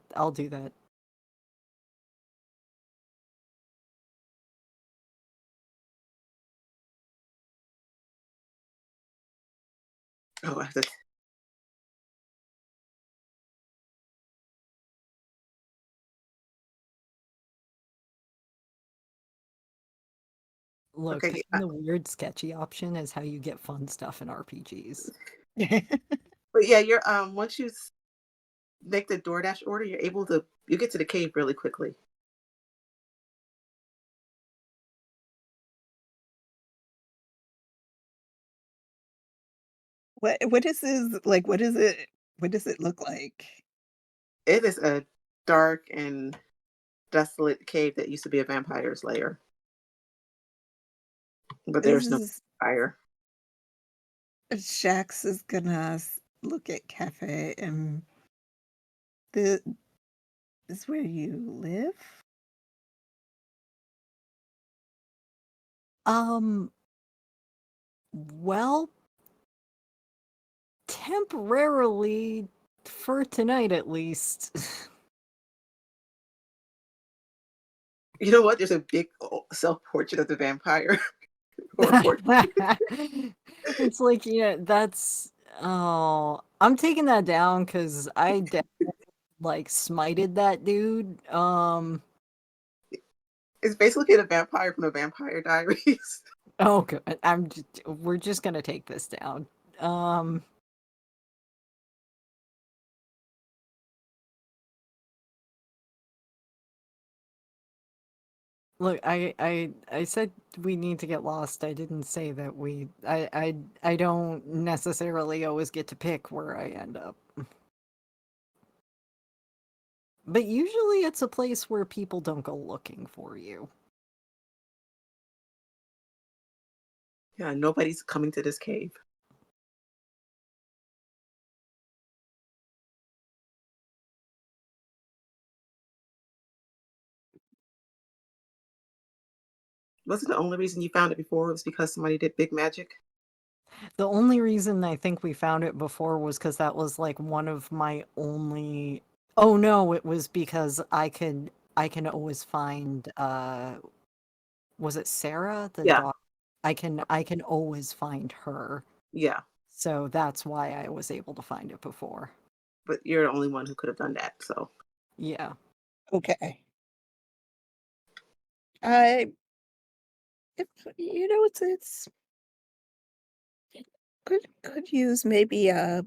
Oh, I have to. Look, Okay, picking the weird sketchy option is how you get fun stuff in RPGs. but yeah, you're once you make the DoorDash order, you get to the cave really quickly. What is this like, what does it look like? It is a dark and desolate cave that used to be a vampire's lair, but This there's no is fire. Shax is gonna look at Cafe and the this is where you live? Um, well, temporarily for tonight at least. You know what? There's a big self portrait of the vampire or portrait. It's like, yeah, that's oh, I'm taking that down because like smited that dude. It's basically the vampire from the Vampire Diaries. Oh good. We're just gonna take this down. Um Look, I said we need to get lost. I didn't say that I don't necessarily always get to pick where I end up. But usually it's a place where people don't go looking for you. Yeah, nobody's coming to this cave. Wasn't the only reason you found it before was because somebody did big magic? The only reason I think we found it before was because that was like one of my only. Oh no, it was because I can always find was it Sarah, the Yeah, dog? I can always find her. yeah. So that's why I was able to find it before. But you're the only one who could have done that. So Yeah. Okay. I if you know, it's could use maybe a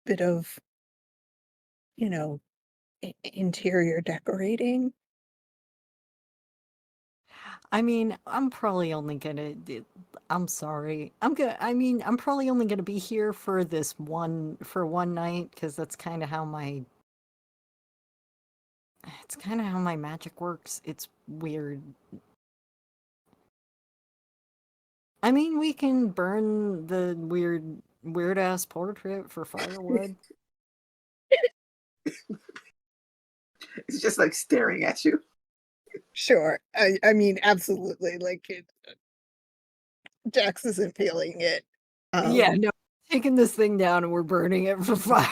bit of, you know, interior decorating. I mean, I'm probably only gonna. I'm sorry. I'm probably only gonna be here for for one night because that's kind of how my It's kind of how my magic works. It's weird. I mean, we can burn the weird ass portrait for firewood. It's just like staring at you. Sure. I mean, absolutely. Like Jax isn't feeling it. Yeah, Um, no, taking this thing down and we're burning it for fire.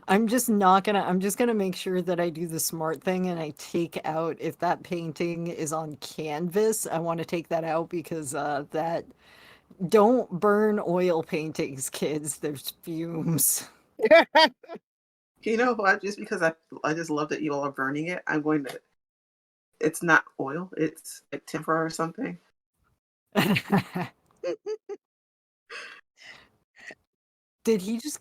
I'm just gonna make sure that I do the smart thing and I take out, if that painting is on canvas, I want to take that out because that don't burn oil paintings, kids. There's fumes. You know what? Just because I just love that you all are burning it, I'm going to. It's not oil. It's like tempera or something. Did he just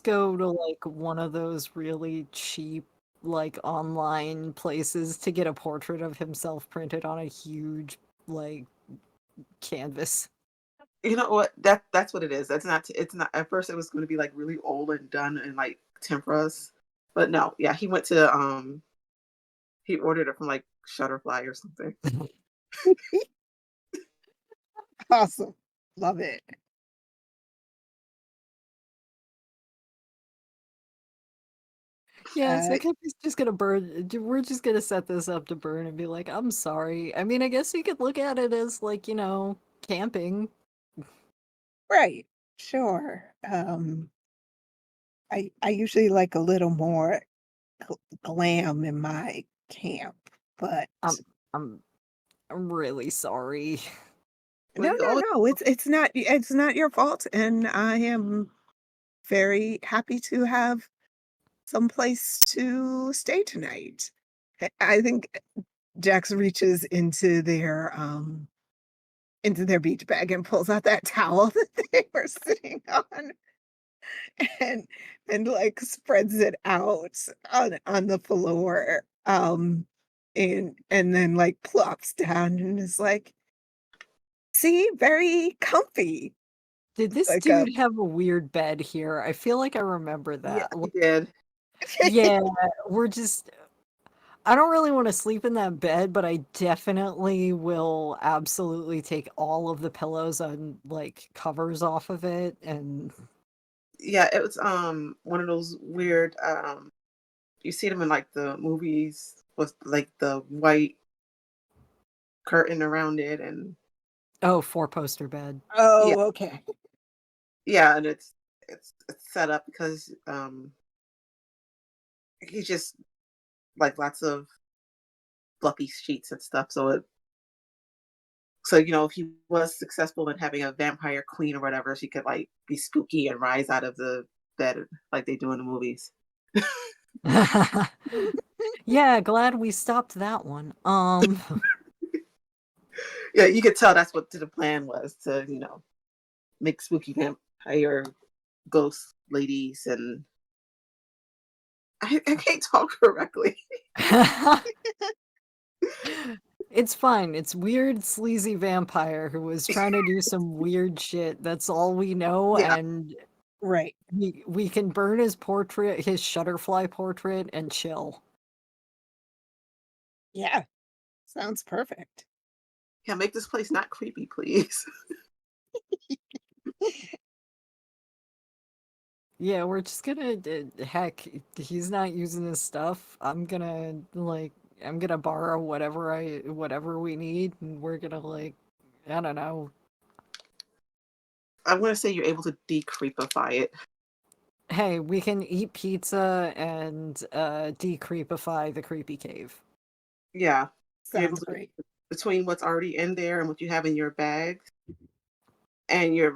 go to like one of those really cheap like online places to get a portrait of himself printed on a huge like canvas? You know what? That's what it is. That's not. It's not. At first, it was going to be like really old and done in like temperas, but no. Yeah, he went to he ordered it from like Shutterfly or something. awesome. Love it. Yeah, so Uh, Kippy's just gonna burn. We're just gonna set this up to burn and be like, "I'm sorry." I mean, I guess you could look at it as like, camping. right. Sure. I usually like a little more glam in my camp, but I'm I'm I'm really sorry. Well, no, you no, always. no. It's not your fault, and I am very happy to have some place to stay tonight. I think Jax reaches into their beach bag and pulls out that towel that they were sitting on and like spreads it out on the floor. And then like plops down and is like, see, very comfy. Did this Like dude have a weird bed here? I feel like I remember Yeah, that. he did. Yeah, we're just I don't really want to sleep in that bed, but I definitely will absolutely take all of the pillows and like covers off of it and Yeah, it was one of those weird you see them in like the movies with like the white curtain around it and oh, four-poster bed. yeah, Oh, okay. yeah, and it's set up because he's just like lots of fluffy sheets and stuff. So if he was successful in having a vampire queen or whatever, she could like be spooky and rise out of the bed like they do in the movies. Yeah, glad we stopped that one. Yeah, you could tell that's what the plan was to make spooky vampire ghost ladies and I can't talk correctly. It's fine. It's weird, sleazy vampire who was trying to do some weird shit. That's all we know, Yeah, and Right. we can burn his portrait, his Shutterfly portrait, and chill. Yeah. Sounds perfect. yeah, make this place not creepy, please. Yeah, we're just gonna heck, he's not using his stuff. I'm gonna borrow whatever we need, and we're gonna like I don't know. I'm gonna say you're able to decreepify it. Hey, we can eat pizza and decreepify the creepy cave. Yeah, you're able Sounds to great. between what's already in there and what you have in your bag and your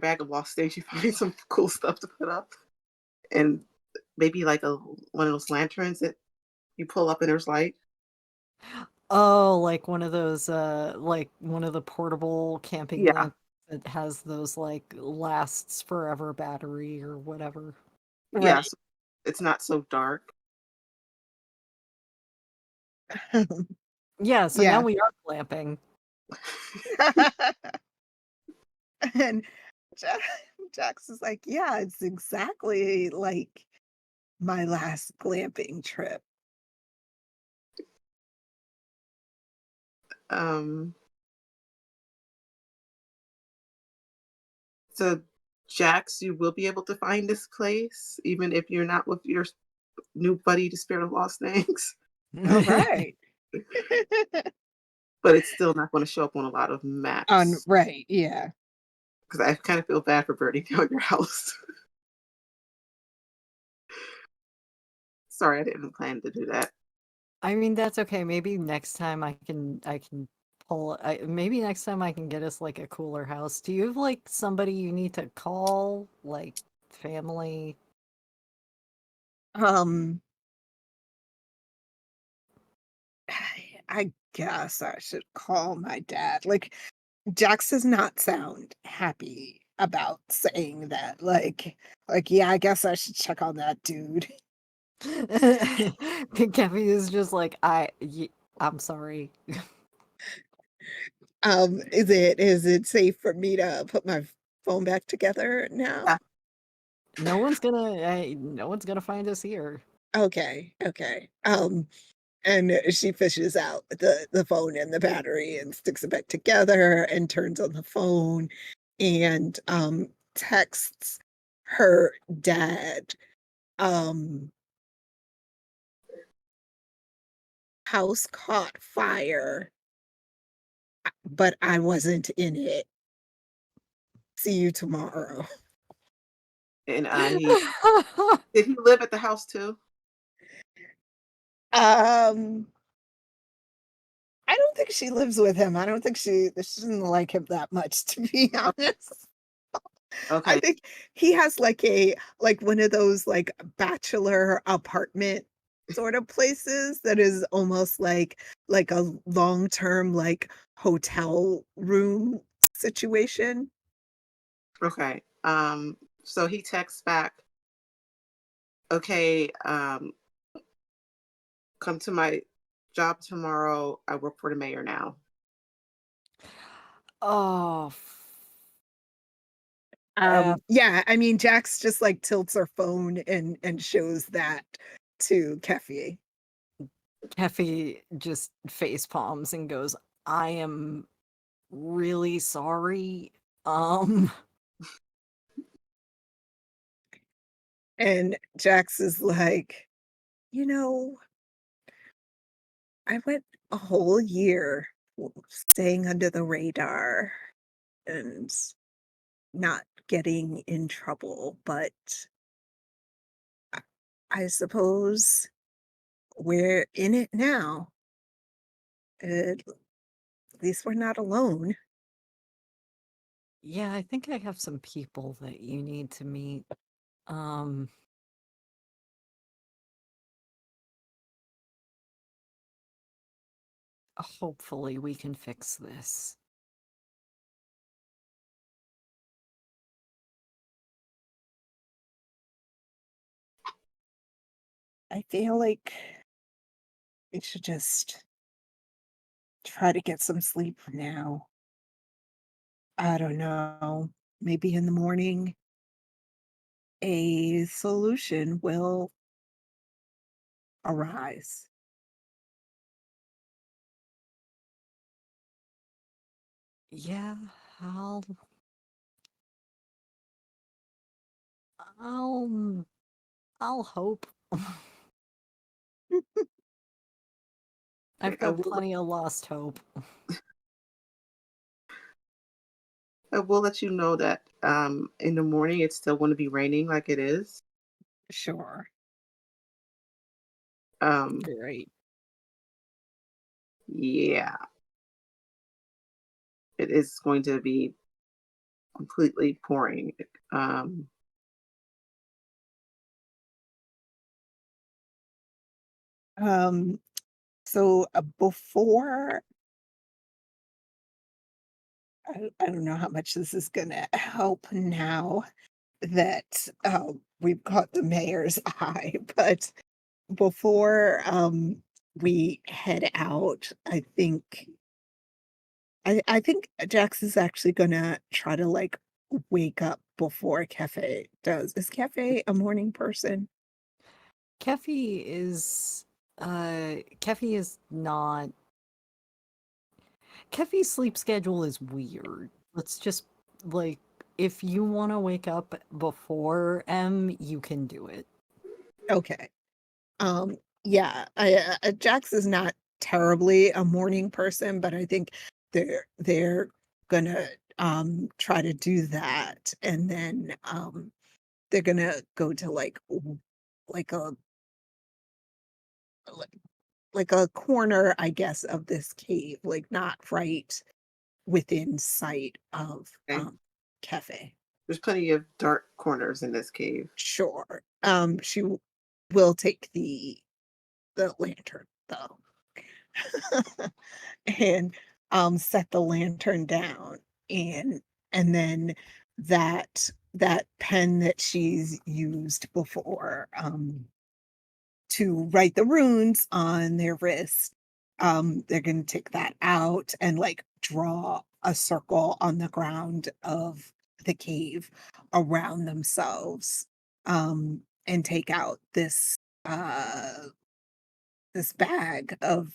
bag of lost things. You find some cool stuff to put up and maybe like a one of those lanterns that you pull up and there's light. Oh, like one of those like one of the portable camping Yeah, lamps that has those like lasts forever battery or whatever. yeah. Right. So it's not so dark. Yeah, so now Yeah. we are glamping. And Ja Jax is like, "Yeah, it's exactly like my last glamping trip. Um, so, Jax, you will be able to find this place, even if you're not with your new buddy, the Spirit of Lost Things. All right. But it's still not going to show up on a lot of maps Right, yeah. because I kind of feel bad for burning down your house. Sorry, I didn't plan to do that. I mean, that's okay. Maybe next time I can maybe next time I can get us like a cooler house. Do you have like somebody you need to call, like family? Um, I guess I should call my dad. Like, Jax does not sound happy about saying that. Yeah, I guess I should check on that dude. Kevin is just like I'm sorry. Is it safe for me to put my phone back together now? Yeah. No one's gonna find us here. Okay, okay. And she fishes out the phone and the battery and sticks it back together and turns on the phone and texts her dad. Um, House caught fire, but I wasn't in it. See you tomorrow. And he did he live at the house too? Um, I don't think she lives with him. I don't think she doesn't like him that much, to be honest. I Okay. think he has like one of those like bachelor apartment sort of places that is almost like a long-term like hotel room situation. Okay. So he texts back, okay, come to my job tomorrow. I work for the mayor now. Oh, Yeah, I mean Jax just like tilts her phone and shows that to Keffy. Keffy just face palms and goes, I am really sorry. Um, And Jax is like, you know, I went a whole year staying under the radar and not getting in trouble, but I, I suppose we're in it now. At least we're not alone. yeah, I think I have some people that you need to meet. Um, Hopefully we can fix this. I feel like we should just try to get some sleep now. I don't know. Maybe in the morning, a solution will arise. Yeah, I'll I'll I'll hope. I've I got will, plenty of lost hope. I will let you know that in the morning it's still going to be raining like it is. Sure. Um, Great. yeah, it is going to be completely pouring. Um, Um, so before I don't know how much this is gonna help now that we've got the mayor's eye, but before we head out, I think Jax is actually gonna try to like wake up before Cafe does. Is Cafe a morning person? Kefi is not. Kefi's sleep schedule is weird. Let's just like if you want to wake up before M, you can do it. Okay. Yeah, Jax is not terribly a morning person, but I think they're gonna try to do that, and then they're gonna go to like a like like a corner, I guess, of this cave, like not right within sight of Okay. Cafe. There's plenty of dark corners in this cave. Sure. Will take the lantern though. And set the lantern down, and then that pen that she's used before to write the runes on their wrist, they're going to take that out and like draw a circle on the ground of the cave around themselves, and take out uh this bag of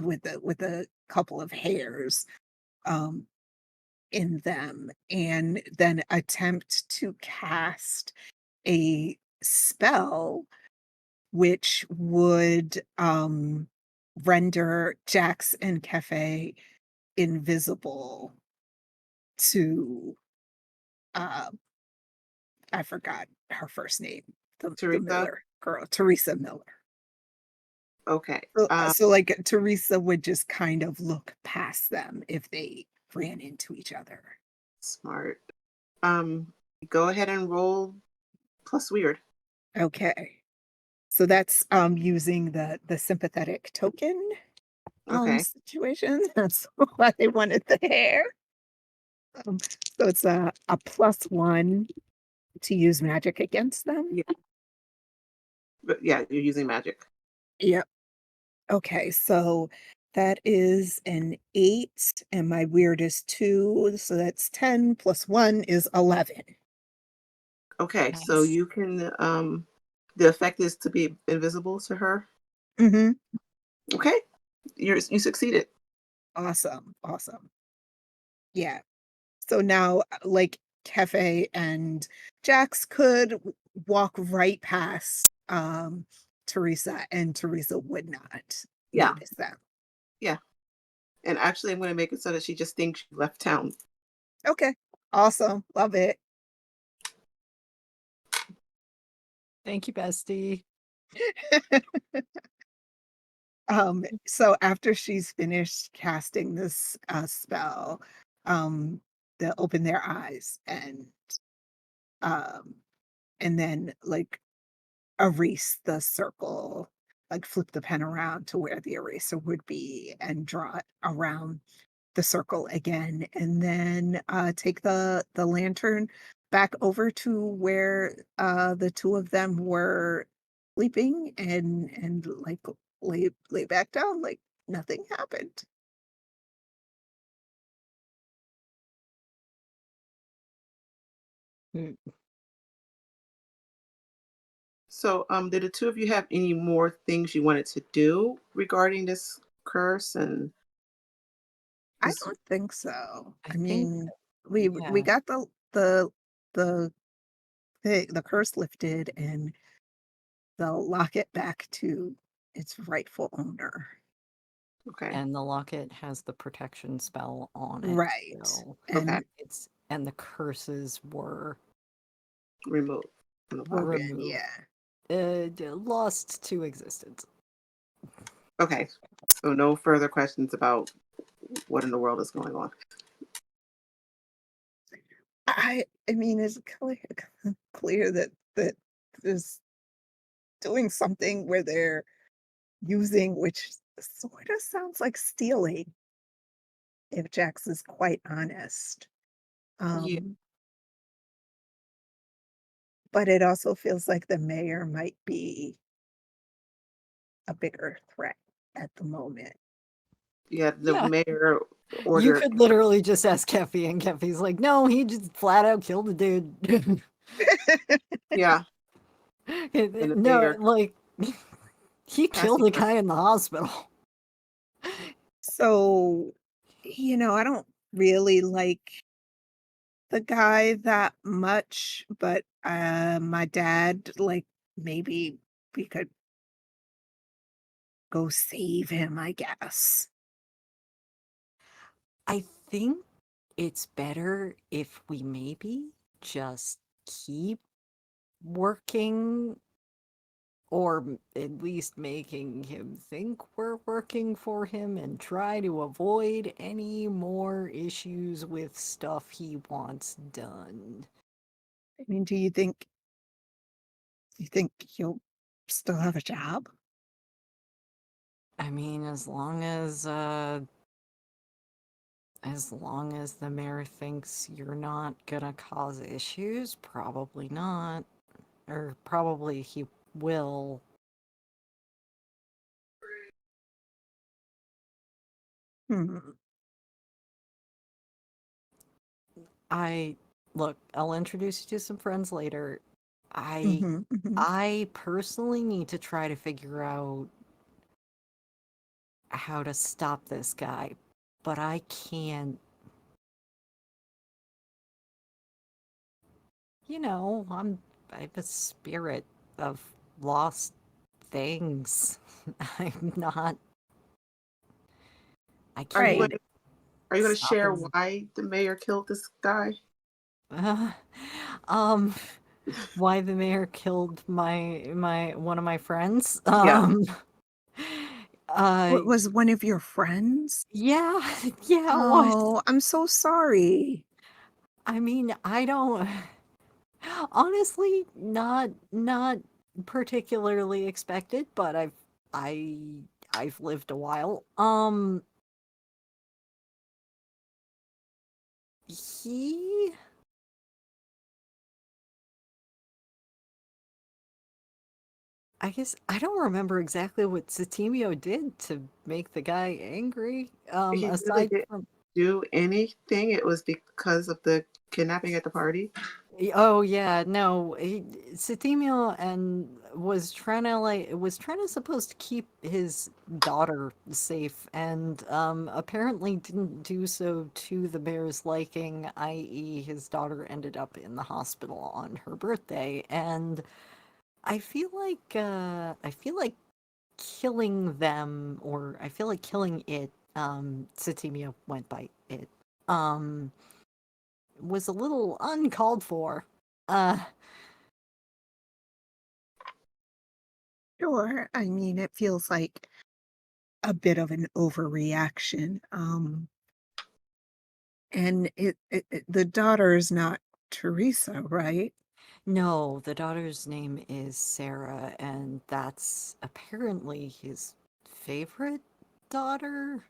with a couple of hairs um in them, and then attempt to cast a spell which would render Jax and Cafe invisible to uh I forgot her first name, the Teresa? Miller girl, Teresa Miller. Okay. So like Teresa would just kind of look past them if they ran into each other. Smart. Um, Go ahead and roll plus weird. Okay. So that's using the sympathetic token Okay. situation. That's why they wanted the hair. So it's a +1 to use magic against them. Yeah. But yeah, you're using magic. Yep. Okay, so that is an 8, and my weird is 2, so that's 10 plus 1 is 11. Okay, so Nice. you can the effect is to be invisible to her. Mhm. Okay. You succeeded. Awesome, awesome. Yeah. So now, like, Cafe and Jax could walk right past Teresa, and Teresa would not Yeah. notice them. Yeah. And actually I'm gonna make it so that she just thinks she left town. Okay. Awesome. Love it. Thank you, bestie. So after she's finished casting this spell, um, they'll open their eyes, um, and then like erase the circle, like flip the pen around to where the eraser would be and draw it around the circle again, and then take the lantern back over to where the two of them were sleeping, and like lay back down like nothing happened. Mm, So did the two of you have any more things you wanted to do regarding this curse and I this don't think so. I I think, mean, we yeah. got the the curse lifted, and they'll lock it back to its rightful owner. okay. And the locket has the protection spell on it Right. still. Okay. And And the curses were Remove from the locket. Ruben, removed, yeah. lost to existence. Okay. So no further questions about what in the world is going on. I mean, it's clear that there's doing something where they're using, which sort of sounds like stealing, if Jax is quite honest. Yeah. Um, but it also feels like the mayor might be a bigger threat at the moment. Yeah, the Yeah. mayor You ordered. could literally just ask Kefi, and Kefi's like, no, he just flat out killed the dude. Yeah, and the No, mayor. like He killed Passing a for guy in the hospital. So, I don't really like the guy that much, but, my dad, like, maybe we could go save him, I guess. I think it's better if we maybe just keep working or at least making him think we're working for him and try to avoid any more issues with stuff he wants done. I mean, do you think he'll still have a job? I mean, as long as the mayor thinks you're not gonna cause issues, probably not. Or probably he will. Hmm. I look, I'll introduce you to some friends later. I Mhm, mhm. I personally need to try to figure out how to stop this guy, but I can't, I have a spirit of lost things. I'm not I Are you going Right. can't are you going to stop share his why the mayor killed this guy? uh, um why the mayor killed my one of my friends. Yeah. Uh What was one of your friends? yeah, yeah, it was. Oh, I'm so sorry. I mean, I don't honestly not particularly expected, but I I've lived a while. He I guess I don't remember exactly what Satimio did to make the guy angry. He really Aside didn't from do anything. It was because of the kidnapping at the party. oh yeah, no, Satimio and was trying to supposed to keep his daughter safe and apparently didn't do so to the mayor's liking, i.e. his daughter ended up in the hospital on her birthday and I feel like killing them or I feel like killing it Satimio went by it um was a little uncalled for. Uh Sure. I mean, it feels like a bit of an overreaction. And the daughter is not Teresa, right? No, the daughter's name is Sarah, and that's apparently his favorite daughter.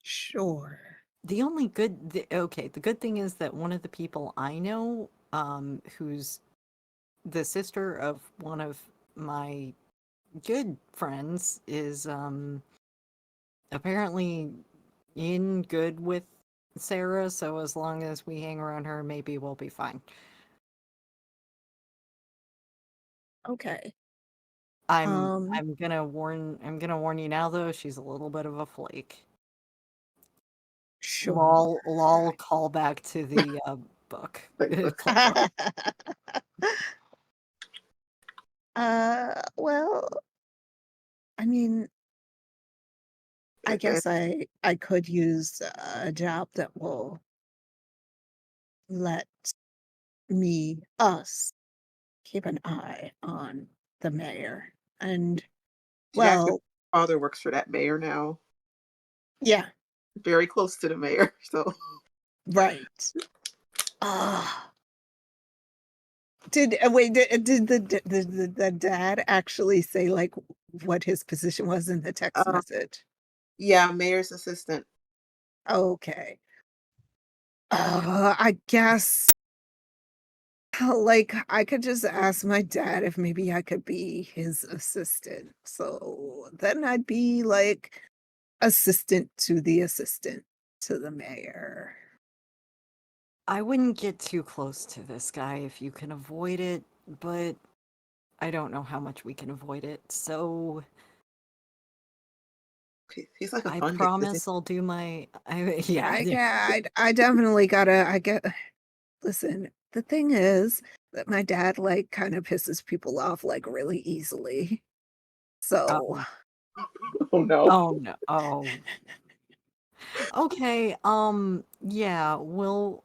Sure. The good thing is that one of the people I know, who's the sister of one of my good friends, is apparently in good with Sarah, so as long as we hang around her, maybe we'll be fine. Okay. I'm Um, I'm gonna warn you now though, she's a little bit of a flake. sure. Lol call back to the book. Like, look, Playbook. Well, I mean, I and guess I could use a job that will let us keep an eye on the mayor. And Jackson's well, father works for that mayor now, yeah, very close to the mayor. So right. Ah, wait, did the dad actually say like what his position was in the text um, message? yeah, mayor's assistant. Okay. I guess like I could just ask my dad if maybe I could be his assistant. So then I'd be like assistant to the mayor. I wouldn't get too close to this guy if you can avoid it, but I don't know how much we can avoid it. So He's like a I fun guy, isn't promise I'll do my. Yeah. I definitely gotta. I get. Listen, the thing is that my dad like kind of pisses people off like really easily. So Oh. he? Oh no. Oh no. Oh. Okay. Yeah. Well,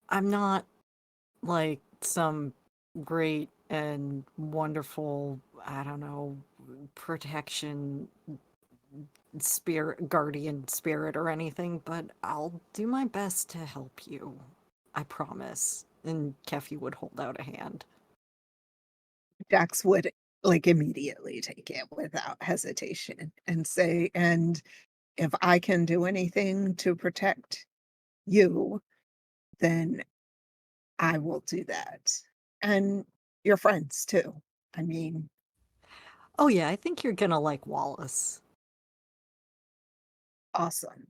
I'm not like some great and wonderful, I don't know, protection spirit, guardian spirit or anything, but I'll do my best to help you. I promise. And Keffy would hold out a hand. Jax would like immediately take it without hesitation and say, and if I can do anything to protect you, then I will do that. And your friends too. I mean, Oh, yeah, I think you're gonna like Wallace. awesome.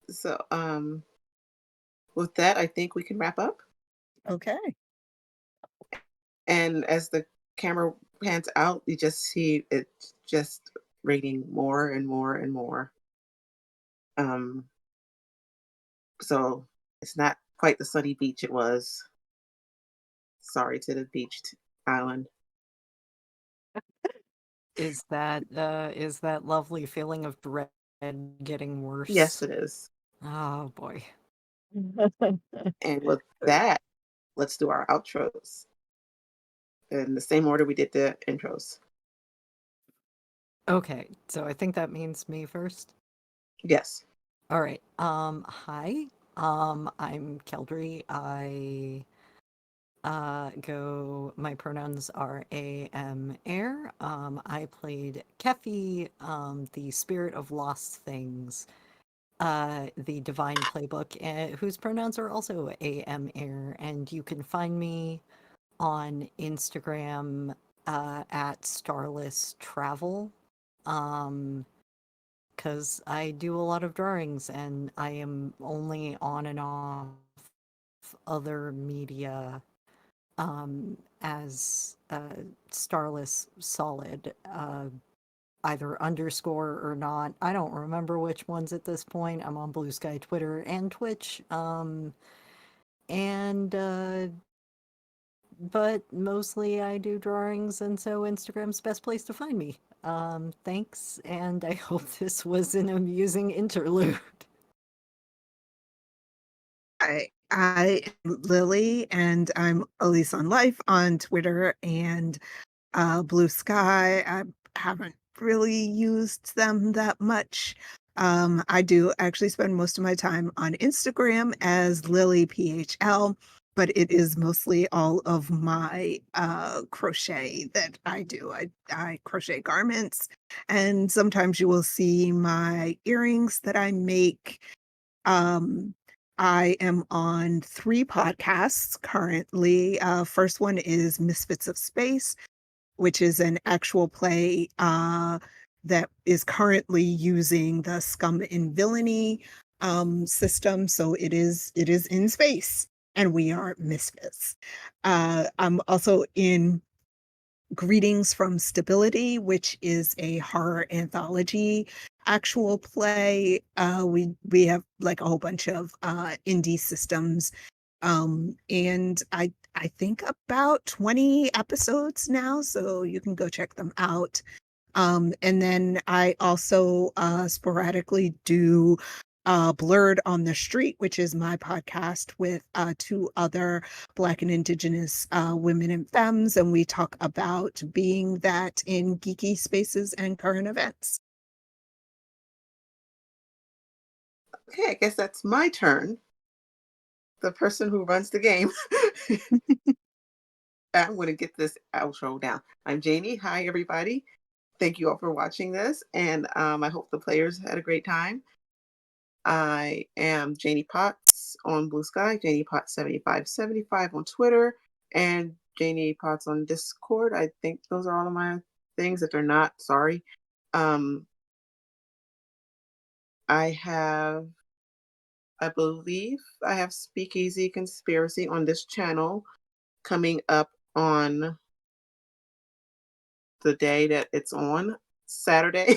So, with that, I think we can wrap up. Okay. And as the camera pans out, you just see it just raining more and more and more. Um, so it's not quite the sunny beach it was. Sorry to the beached island. Is that lovely feeling of dread getting Yes, worse? it is. Oh boy. And with that, let's do our outros in the same order we did the intros. Okay, so I think that means me first. Yes. All right. Hi. I'm Keldry. My pronouns are am air. I played Keffy, the spirit of lost things, the divine playbook, whose pronouns are also am air, and you can find me on Instagram at starless travel. Because I do a lot of drawings and I am only on and off other media as Starless Solid, either underscore or not. I don't remember which ones at this point. I'm on Blue Sky, Twitter, and Twitch. And but mostly I do drawings, and so Instagram's the best place to find me. Thanks, and I hope this was an amusing interlude. I am Lily, and I'm Elise on Life on Twitter and Blue Sky. I haven't really used them that much. I do actually spend most of my time on Instagram as Lily PHL, but it is mostly all of my crochet that I do. I crochet garments, and sometimes you will see my earrings that I make. Um, I am on 3 podcasts currently. First one is Misfits of Space, which is an actual play that is currently using the Scum and Villainy system. So it is in space, and we are misfits. I'm also in Greetings from Stability, which is a horror anthology actual play. We have like a whole bunch of indie systems, and I think about 20 episodes now, so you can go check them out. And then I also sporadically do Blurred on the Street, which is my podcast with 2 other Black and Indigenous women and femmes, and we talk about being that in geeky spaces and current events. Okay, I guess that's my turn. The person who runs the game. I'm going to get this outro down. I'm Janie. Hi, everybody. Thank you all for watching this, and I hope the players had a great time. I am Janie Potts on Blue Sky, Janie Potts 7575 on Twitter, and Janie Potts on Discord. I think those are all of my things. If they're not, sorry. I have I believe I have Speakeasy Conspiracy on this channel coming up on the day that it's on, Saturday.